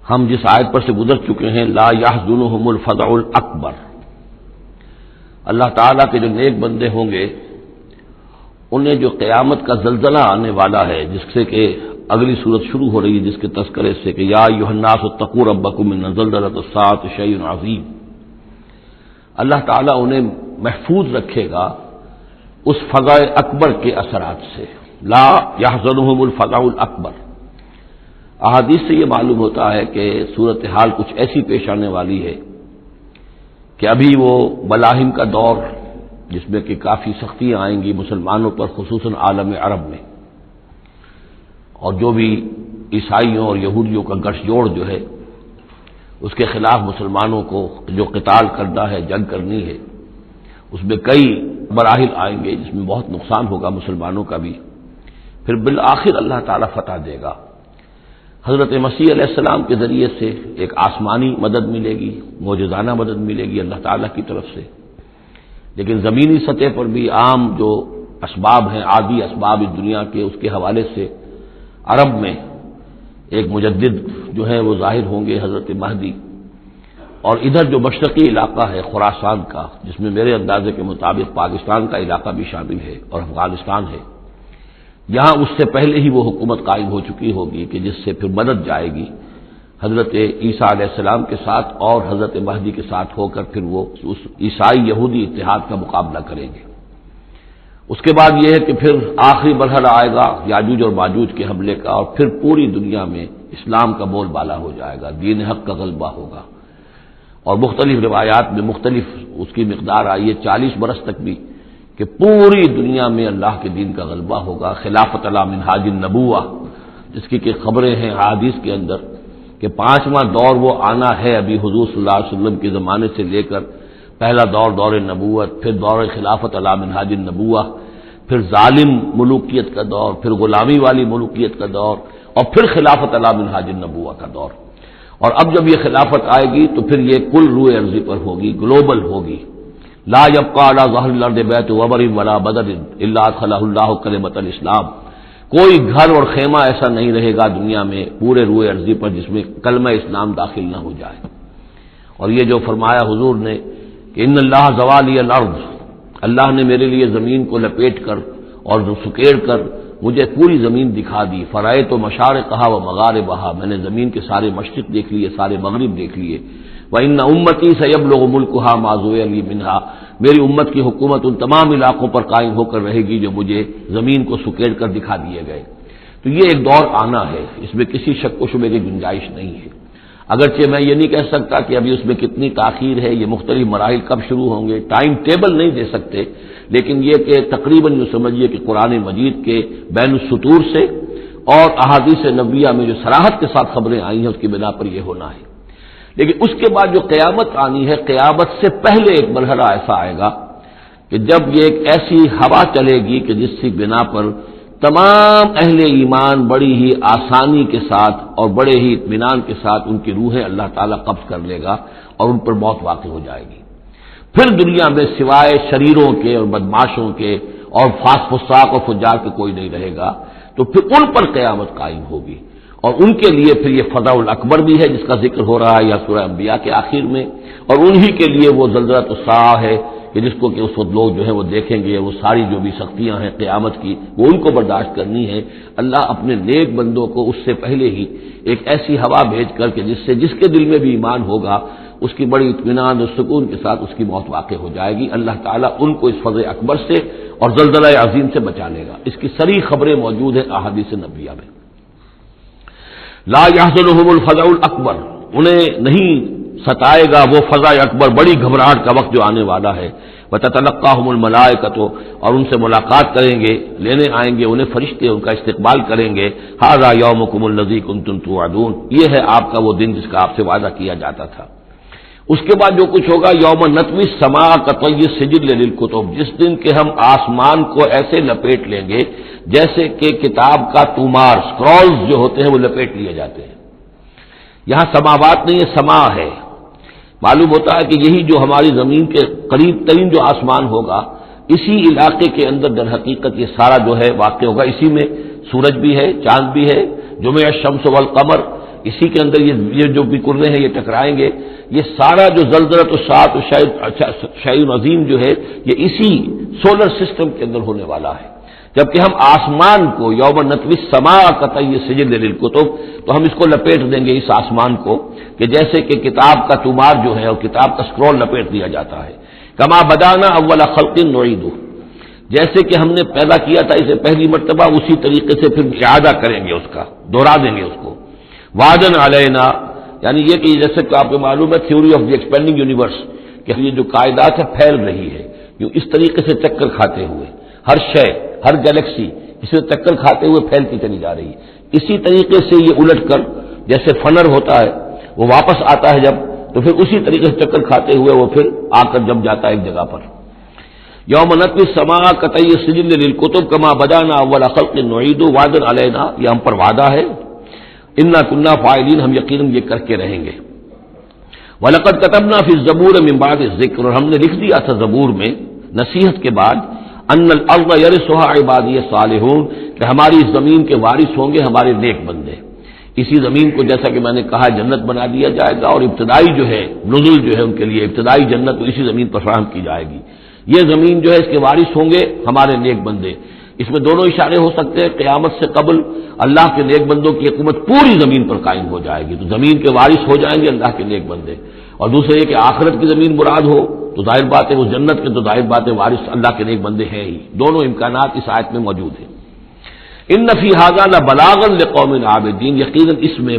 ہم جس آیت پر سے گزر چکے ہیں، لا یحزنہم الفزع الاکبر، اللہ تعالیٰ کے جو نیک بندے ہوں گے انہیں جو قیامت کا زلزلہ آنے والا ہے، جس سے کہ اگلی صورت شروع ہو رہی ہے جس کے تذکرے سے کہ یا ایھا الناس اتقوا ربکم ان زلزلۃ الساعۃ شیء عظیم، اللہ تعالیٰ انہیں محفوظ رکھے گا اس فزع اکبر کے اثرات سے۔ لا یحزنہم الفزع الاکبر، احادیث سے یہ معلوم ہوتا ہے کہ صورتحال کچھ ایسی پیش آنے والی ہے کہ ابھی وہ ملاحم کا دور جس میں کہ کافی سختیاں آئیں گی مسلمانوں پر، خصوصاً عالم عرب میں، اور جو بھی عیسائیوں اور یہودیوں کا گٹھ جوڑ جو ہے اس کے خلاف مسلمانوں کو جو قتال کرنا ہے، جنگ کرنی ہے، اس میں کئی مراحل آئیں گے جس میں بہت نقصان ہوگا مسلمانوں کا بھی، پھر بالآخر اللہ تعالیٰ فتح دے گا۔ حضرت مسیح علیہ السلام کے ذریعے سے ایک آسمانی مدد ملے گی، معجزانہ مدد ملے گی اللہ تعالیٰ کی طرف سے، لیکن زمینی سطح پر بھی عام جو اسباب ہیں، عادی اسباب اس دنیا کے، اس کے حوالے سے عرب میں ایک مجدد جو ہے وہ ظاہر ہوں گے، حضرت مہدی، اور ادھر جو مشرقی علاقہ ہے خراسان کا، جس میں میرے اندازے کے مطابق پاکستان کا علاقہ بھی شامل ہے اور افغانستان ہے، یہاں اس سے پہلے ہی وہ حکومت قائم ہو چکی ہوگی کہ جس سے پھر مدد جائے گی حضرت عیسیٰ علیہ السلام کے ساتھ اور حضرت مہدی کے ساتھ ہو کر پھر وہ اس عیسائی یہودی اتحاد کا مقابلہ کریں گے۔ اس کے بعد یہ ہے کہ پھر آخری مرحلہ آئے گا یاجوج اور ماجوج کے حملے کا، اور پھر پوری دنیا میں اسلام کا بول بالا ہو جائے گا، دین حق کا غلبہ ہوگا، اور مختلف روایات میں مختلف اس کی مقدار آئی ہے 40 برس تک بھی، کہ پوری دنیا میں اللہ کے دین کا غلبہ ہوگا۔ خلافت علی منہاج النبوہ، جس کی کہ خبریں ہیں حدیث کے اندر کہ 5واں دور وہ آنا ہے ابھی حضور صلی اللہ علیہ وسلم کے زمانے سے لے کر، پہلا دور دور نبوت، پھر دور خلافت علی منہاج النبوہ، پھر ظالم ملوکیت کا دور، پھر غلامی والی ملوکیت کا دور، اور پھر خلافت علی منہاج النبوہ کا دور۔ اور اب جب یہ خلافت آئے گی تو پھر یہ کل روئے ارضی پر ہوگی، گلوبل ہوگی۔ لا یبقى علی ظہر الارض بیت وبر ولا بدر الا ادخلہ اللہ کلمۃ الاسلام، کوئی گھر اور خیمہ ایسا نہیں رہے گا دنیا میں پورے روئے ارضی پر جس میں کلمہ اسلام داخل نہ ہو جائے۔ اور یہ جو فرمایا حضور نے کہ ان اللہ زوالی الارض، اللہ نے میرے لیے زمین کو لپیٹ کر اور سکیڑ کر مجھے پوری زمین دکھا دی، فرائے تو مشارقہا و مغاربہا، میں نے زمین کے سارے مشرق دیکھ لیے، سارے مغرب دیکھ لیے۔ وَإِنَّ أُمَّتِي سَيَبْلُغُ مُلْكُهَا مَا زُوِّيَ لِي مِنْهَا، میری امت کی حکومت ان تمام علاقوں پر قائم ہو کر رہے گی جو مجھے زمین کو سکیڑ کر دکھا دیے گئے۔ تو یہ ایک دور آنا ہے، اس میں کسی شک و شبے کی گنجائش نہیں ہے، اگرچہ میں یہ نہیں کہہ سکتا کہ ابھی اس میں کتنی تاخیر ہے، یہ مختلف مراحل کب شروع ہوں گے، ٹائم ٹیبل نہیں دے سکتے، لیکن یہ کہ تقریباً جو سمجھیے کہ قرآن مجید کے بین السطور سے اور احادیث نبویہ میں جو صراحت کے ساتھ خبریں آئی ہیں اس کی بنا پر یہ ہونا ہے۔ لیکن اس کے بعد جو قیامت آنی ہے، قیامت سے پہلے ایک مرحلہ ایسا آئے گا کہ جب یہ ایک ایسی ہوا چلے گی کہ جس کی بنا پر تمام اہل ایمان بڑی ہی آسانی کے ساتھ اور بڑے ہی اطمینان کے ساتھ ان کی روحیں اللہ تعالیٰ قبض کر لے گا اور ان پر موت واقع ہو جائے گی. پھر دنیا میں سوائے شریروں کے اور بدماشوں کے اور فساق و فجار کے کوئی نہیں رہے گا. تو پھر ان پر قیامت قائم ہوگی اور ان کے لیے پھر یہ فضا الاکبر بھی ہے جس کا ذکر ہو رہا ہے یا سورہ انبیاء کے آخر میں، اور انہی کے لیے وہ زلزلۃ الساعہ ہے کہ جس کو کہ اس وقت لوگ جو ہے وہ دیکھیں گے، وہ ساری جو بھی سختیاں ہیں قیامت کی وہ ان کو برداشت کرنی ہے. اللہ اپنے نیک بندوں کو اس سے پہلے ہی ایک ایسی ہوا بھیج کر کے جس کے دل میں بھی ایمان ہوگا اس کی بڑی اطمینان اور سکون کے ساتھ اس کی موت واقع ہو جائے گی. اللہ تعالیٰ ان کو اس فضل اکبر سے اور زلزلہ عظیم سے بچا لے گا. اس کی صریح خبریں موجود ہیں احادیث نبویہ میں. لا يحزنهم الفزع الاکبر، انہیں نہیں ستائے گا وہ فزع اکبر، بڑی گھبراہٹ کا وقت جو آنے والا ہے. وتتلقاهم الملائکۃ، اور ان سے ملاقات کریں گے، لینے آئیں گے انہیں فرشتے، ان کا استقبال کریں گے. ھذا یومکم الذی کنتم توعدون، یہ ہے آپ کا وہ دن جس کا آپ سے وعدہ کیا جاتا تھا. اس کے بعد جو کچھ ہوگا، یوم نطوی السماء کطی السجل للکتب، جس دن کہ ہم آسمان کو ایسے لپیٹ لیں گے جیسے کہ کتاب کا تومار، سکرولز جو ہوتے ہیں وہ لپیٹ لیے جاتے ہیں. یہاں سماوات نہیں ہے، سما ہے. معلوم ہوتا ہے کہ یہی جو ہماری زمین کے قریب ترین جو آسمان ہوگا، اسی علاقے کے اندر در حقیقت یہ سارا جو ہے واقع ہوگا. اسی میں سورج بھی ہے، چاند بھی ہے، جمع الشمس والقمر، اسی کے اندر یہ جو بھی کرنے ہیں یہ ٹکرائیں گے. یہ سارا جو زلزلۃ الساعۃ شیء عظیم جو ہے یہ اسی سولر سسٹم کے اندر ہونے والا ہے. جبکہ ہم آسمان کو یوم نطوی السماء کطی السجل للکتب، تو ہم اس کو لپیٹ دیں گے اس آسمان کو کہ جیسے کہ کتاب کا تومار جو ہے اور کتاب کا سکرول لپیٹ دیا جاتا ہے. کما بدانا اول خلق نعیدہ، جیسے کہ ہم نے پیدا کیا تھا اسے پہلی مرتبہ اسی طریقے سے پھر اعادہ کریں گے، اس کا دوہرا دیں گے اس کو. وعدن علینا، یعنی یہ کہ جیسے کہ آپ کو معلوم ہے theory of the expanding universe, کہ یہ جو کائنات ہے پھیل رہی ہے یوں اس طریقے سے چکر کھاتے ہوئے، ہر شے، ہر گلیکسی اس میں چکر کھاتے ہوئے پھیلتی چلی جا رہی ہے. اسی طریقے سے یہ الٹ کر جیسے فنر ہوتا ہے وہ واپس آتا ہے جب، تو پھر اسی طریقے سے چکر کھاتے ہوئے وہ پھر آ کر جب جاتا ہے ایک جگہ پر. یوم نطوی السماء کطی السجل للکتب کما بدانا اول خلق نعیدہ وعدن علینا، یہ ہم پر وعدہ ہے. انا کنا فاعلین، ہم یقیناً یہ کر کے رہیں گے. وَلَقَدْ كَتَبْنَا فِي الزَّبُورِ مِن بَعْدِ الذِّكْرِ، اور ہم نے لکھ دیا تھا زبور میں نصیحت کے بعد، ان الارض یرثها عبادی الصالحون، کہ ہماری اس زمین کے وارث ہوں گے ہمارے نیک بندے. اسی زمین کو جیسا کہ میں نے کہا جنت بنا دیا جائے گا، اور ابتدائی جو ہے نزل جو ہے ان کے لیے ابتدائی جنت اسی زمین پر فراہم کی جائے گی. یہ زمین جو ہے اس کے وارث ہوں گے ہمارے نیک بندے. اس میں دونوں اشارے ہو سکتے ہیں، قیامت سے قبل اللہ کے نیک بندوں کی حکومت پوری زمین پر قائم ہو جائے گی، تو زمین کے وارث ہو جائیں گے اللہ کے نیک بندے. اور دوسرے یہ کہ آخرت کی زمین مراد ہو تو ظاہر بات ہے وہ جنت کے، تو ظاہر بات ہے وارث اللہ کے نیک بندے ہیں ہی. دونوں امکانات اس آیت میں موجود ہیں. ان فی ھذا لبلاغا لقوم عابدین، یقیناً اس میں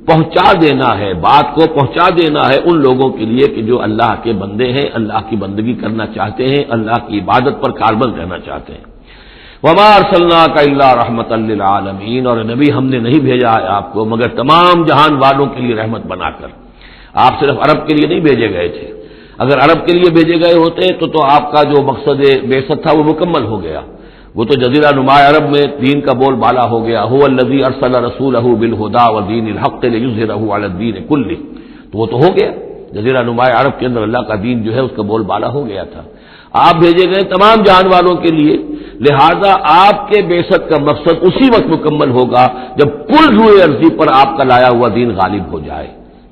پہنچا دینا ہے، بات کو پہنچا دینا ہے ان لوگوں کے لیے کہ جو اللہ کے بندے ہیں، اللہ کی بندگی کرنا چاہتے ہیں، اللہ کی عبادت پر کاربند رہنا چاہتے ہیں. وما ارسلناک الا رحمتا للعالمین، اور نبی ہم نے نہیں بھیجا ہے آپ کو مگر تمام جہان والوں کے لیے رحمت بنا کر. آپ صرف عرب کے لیے نہیں بھیجے گئے تھے. اگر عرب کے لیے بھیجے گئے ہوتے تو آپ کا جو مقصد بعثت تھا وہ مکمل ہو گیا. وہ تو جزیرہ نما عرب میں دین کا بول بالا ہو گیا. هو الذی ارسل رسولہ بالہدی ودین الحق لیظہرہ علی الدین کلہ، تو وہ تو ہو گیا. جزیرہ نما عرب کے اندر اللہ کا دین جو ہے اس کا بول بالا ہو گیا تھا. آپ بھیجے گئے تمام جہان والوں کے لیے، لہذا آپ کے بعثت کا مقصد اسی وقت مکمل ہوگا جب کل روئے عرضی پر آپ کا لایا ہوا دین غالب ہو جائے.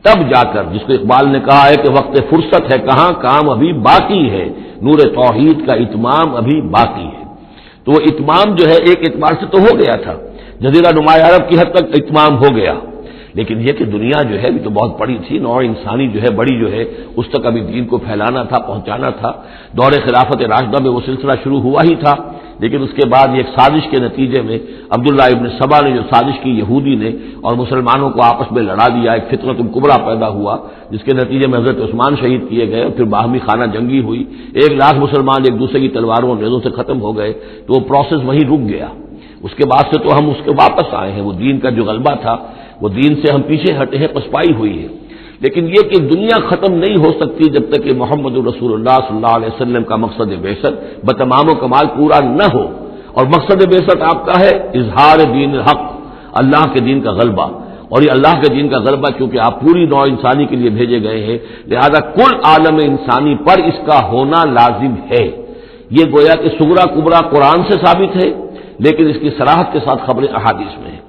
تب جا کر، جس کو اقبال نے کہا ہے کہ وقت فرصت ہے کہاں، کام ابھی باقی ہے، نور توحید کا اتمام ابھی باقی ہے. تو وہ اتمام جو ہے ایک اعتبار سے تو ہو گیا تھا، جزیرہ نما عرب کی حد تک اتمام ہو گیا، لیکن یہ کہ دنیا جو ہے بھی تو بہت بڑی تھی، نوع انسانی جو ہے بڑی جو ہے اس تک ابھی دین کو پھیلانا تھا، پہنچانا تھا. دور خلافت راشدہ میں وہ سلسلہ شروع ہوا ہی تھا، لیکن اس کے بعد ایک سازش کے نتیجے میں عبداللہ ابن سبا نے جو سازش کی یہودی نے اور مسلمانوں کو آپس میں لڑا دیا، ایک فتنۃ الکبریٰ پیدا ہوا جس کے نتیجے میں حضرت عثمان شہید کیے گئے اور پھر باہمی خانہ جنگی ہوئی. 1,00,000 مسلمان ایک دوسرے کی تلواروں اور نیزوں سے ختم ہو گئے، تو وہ پروسیس وہیں رک گیا. اس کے بعد سے تو ہم اس کے واپس آئے ہیں. وہ دین کا جو غلبہ تھا وہ دین سے ہم پیچھے ہٹے ہیں، پسپائی ہوئی ہے. لیکن یہ کہ دنیا ختم نہیں ہو سکتی جب تک کہ محمد رسول اللہ صلی اللہ علیہ وسلم کا مقصد بعثت بتمام و کمال پورا نہ ہو. اور مقصد بعثت آپ کا ہے اظہار دین الحق، اللہ کے دین کا غلبہ، اور یہ اللہ کے دین کا غلبہ چونکہ آپ پوری نوع انسانی کے لیے بھیجے گئے ہیں، لہذا کل عالم انسانی پر اس کا ہونا لازم ہے۔ یہ گویا کہ صغرا کبرا قرآن سے ثابت ہے، لیکن اس کی صراحت کے ساتھ خبریں احادیث میں ہیں۔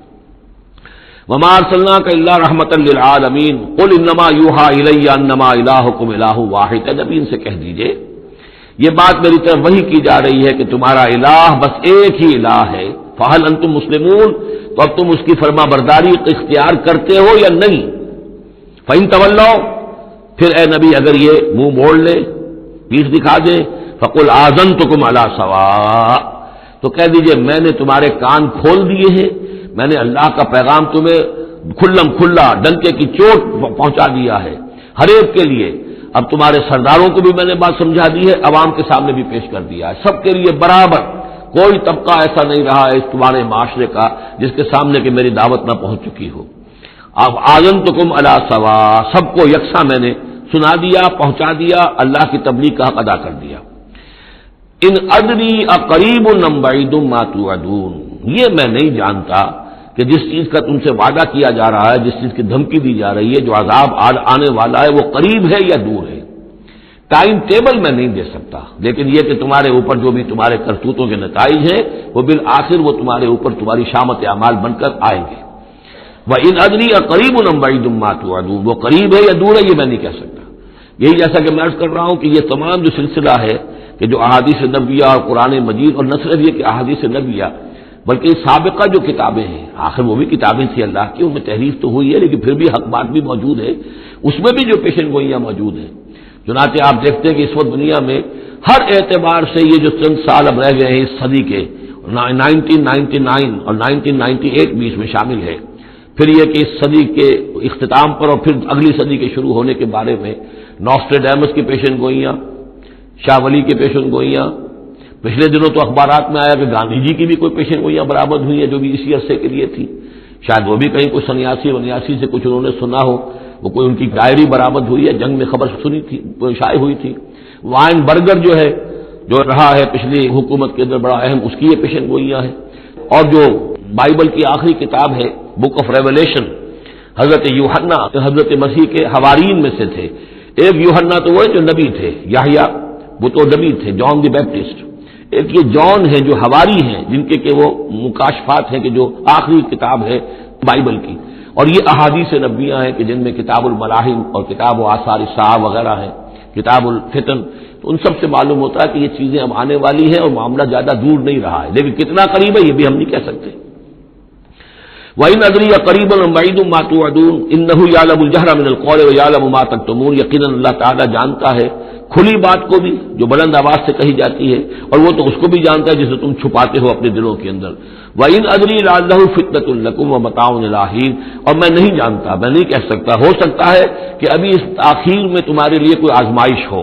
وما ارسلناک الا رحمۃ للعالمین قل انما یوحی الی انما الہکم الہ واحد، نبی ان سے کہہ دیجئے یہ بات میری طرف وحی کی جا رہی ہے کہ تمہارا الہ بس ایک ہی الہ ہے، فہل انتم مسلمون، تو اب تم اس کی فرما برداری اختیار کرتے ہو یا نہیں؟ فإن تولوا، پھر اے نبی اگر یہ منہ موڑ لے، پیٹھ دکھا دے، فقل آذنتکم علی سواء، تو کہہ دیجئے میں نے تمہارے کان کھول دیے ہیں، میں نے اللہ کا پیغام تمہیں کھلم کھلا ڈنکے کی چوٹ پہنچا دیا ہے ہر ایک کے لیے۔ اب تمہارے سرداروں کو بھی میں نے بات سمجھا دی ہے، عوام کے سامنے بھی پیش کر دیا ہے، سب کے لیے برابر، کوئی طبقہ ایسا نہیں رہا ہے اس تمہارے معاشرے کا جس کے سامنے کہ میری دعوت نہ پہنچ چکی ہو۔ اب آذنتکم علی سواء، سب کو یکساں میں نے سنا دیا، پہنچا دیا، اللہ کی تبلیغ کا حق ادا کر دیا۔ ان ادری اقریب ام بعید ما توعدون، یہ میں نہیں جانتا کہ جس چیز کا تم سے وعدہ کیا جا رہا ہے، جس چیز کی دھمکی دی جا رہی ہے، جو عذاب آنے والا ہے، وہ قریب ہے یا دور ہے۔ ٹائم ٹیبل میں نہیں دے سکتا، لیکن یہ کہ تمہارے اوپر جو بھی تمہارے کرتوتوں کے نتائج ہیں وہ بالآخر وہ تمہارے اوپر تمہاری شامت اعمال بن کر آئیں گے۔ وَإِنْ أَدْرِي أَقَرِيبٌ أَمْ بَعِيدٌ مَا تُوعَدُونَ، وہ قریب ہے یا دور ہے یہ میں نہیں کہہ سکتا۔ یہی جیسا کہ میں عرض کر رہا ہوں کہ یہ تمام جو سلسلہ ہے کہ جو احادیث نبویہ اور قرآن مجید، اور نہ صرف یہ کہ احادیث نبویہ بلکہ سابقہ جو کتابیں ہیں، آخر وہ بھی کتابیں تھیں اللہ کی، ان میں تحریف تو ہوئی ہے لیکن پھر بھی حق بات بھی موجود ہے، اس میں بھی جو پیشن گوئیاں موجود ہیں۔ چنانچہ آپ دیکھتے ہیں کہ اس وقت دنیا میں ہر اعتبار سے یہ جو چند سال اب رہ گئے ہیں اس صدی کے، 1999 اور 1998 بھی اس میں شامل ہے، پھر یہ کہ اس صدی کے اختتام پر اور پھر اگلی صدی کے شروع ہونے کے بارے میں نوسٹریڈیمس کی پیشن گوئیاں، شاہ ولی کی پیشن گوئیاں، پچھلے دنوں تو اخبارات میں آیا کہ گاندھی جی کی بھی کوئی پیشن گوئیاں برآمد ہوئی ہیں جو بھی اسی عرصے کے لیے تھی، شاید وہ بھی کہیں کوئی سنیاسی سے کچھ انہوں نے سنا ہو، وہ کوئی ان کی ڈائری برآمد ہوئی ہے، جنگ میں خبر سنی تھی، شائع ہوئی تھی۔ وائن برگر جو ہے، جو رہا ہے پچھلی حکومت کے اندر بڑا اہم، اس کی یہ پیشن گوئیاں ہیں۔ اور جو بائبل کی آخری کتاب ہے بک آف ریولیشن، حضرت یوحنا حضرت مسیح کے حوارین میں سے تھے، ایک یوحنا تو وہ جو نبی تھے، یحییٰ وہ تو نبی تھے، جان دی بیپٹسٹ، ایک یہ جان ہے جو حواری ہیں جن کے کہ وہ مکاشفات ہیں کہ جو آخری کتاب ہے بائبل کی، اور یہ احادیث نبویہ ہیں کہ جن میں کتاب الملاحم اور کتاب و آثار الساعہ وغیرہ ہیں، کتاب الفتن، تو ان سب سے معلوم ہوتا ہے کہ یہ چیزیں اب آنے والی ہیں اور معاملہ زیادہ دور نہیں رہا ہے، لیکن کتنا قریب ہے یہ بھی ہم نہیں کہہ سکتے۔ وَإِنْ أَدْرِي أَقَرِيبٌ أَمْ بَعِيدٌ مَا تُوعَدُونَ إِنَّهُ يَعْلَمُ الْجَهْرَ مِنَ الْقَوْلِ وَيَعْلَمُ مَا تَكْتُمُونَ، یقیناً اللہ تعالیٰ جانتا ہے کھلی بات کو بھی جو بلند آواز سے کہی جاتی ہے، اور وہ تو اس کو بھی جانتا ہے جسے تم چھپاتے ہو اپنے دلوں کے اندر۔ وَإِنْ أَدْرِي لَعَلَّهُ فِتْنَةٌ لَكُمْ وَمَتَاعٌ إِلَىٰ حِينٍ، اور میں نہیں جانتا، میں نہیں کہہ سکتا، ہو سکتا ہے کہ ابھی اس تاخیر میں تمہارے لیے کوئی آزمائش ہو،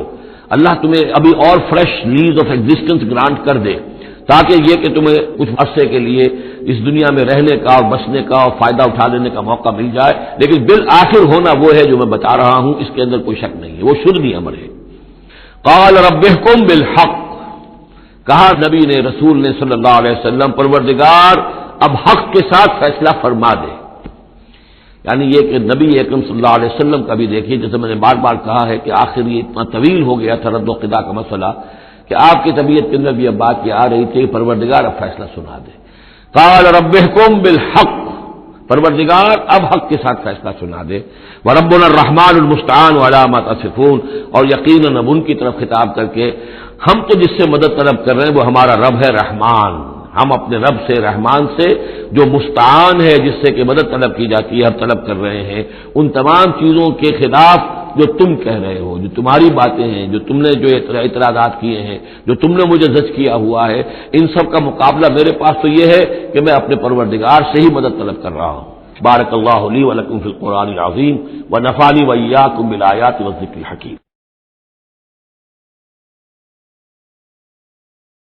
اللہ تمہیں ابھی اور fresh lease of existence grant کر دے، تاکہ یہ کہ تمہیں کچھ عرصے کے لیے اس دنیا میں رہنے کا اور بسنے کا اور فائدہ اٹھا لینے کا موقع مل جائے، لیکن بالآخر ہونا وہ ہے جو میں بتا رہا ہوں، اس کے اندر کوئی شک نہیں ہے، وہ شدنی امر ہے۔ قال رب احکم بالحق، کہا نبی نے رسول نے صلی اللہ علیہ وسلم پروردگار اب حق کے ساتھ فیصلہ فرما دے، یعنی یہ کہ نبی اکرم صلی اللہ علیہ وسلم کا بھی دیکھیے، جیسے میں نے بار بار کہا ہے کہ آخر یہ اتنا طویل ہو گیا تھا رد و قضا کا مسئلہ کہ آپ کی طبیعت کے اندر بھی اب بات یہ آ رہی تھی پروردگار اب فیصلہ سنا دے۔ قال رب احکم بالحق، پروردگار اب حق کے ساتھ فیصلہ سنا دے۔ وربنا الرحمن المستعان علی ما تصفون، اور یقیناً اب ان کی طرف خطاب کر کے ہم تو جس سے مدد طلب کر رہے ہیں وہ ہمارا رب ہے رحمان، ہم اپنے رب سے رحمان سے جو مستعان ہے جس سے کہ مدد طلب کی جاتی ہے ہم طلب کر رہے ہیں ان تمام چیزوں کے خلاف جو تم کہہ رہے ہو، جو تمہاری باتیں ہیں، جو تم نے جو اعتراضات کیے ہیں، جو تم نے مجھے زج کیا ہوا ہے، ان سب کا مقابلہ میرے پاس تو یہ ہے کہ میں اپنے پروردگار سے ہی مدد طلب کر رہا ہوں۔ بارک اللہ لی ولکم فی القرآن العظیم ونفعنی وإیاکم بالآیات والذکر الحکیم۔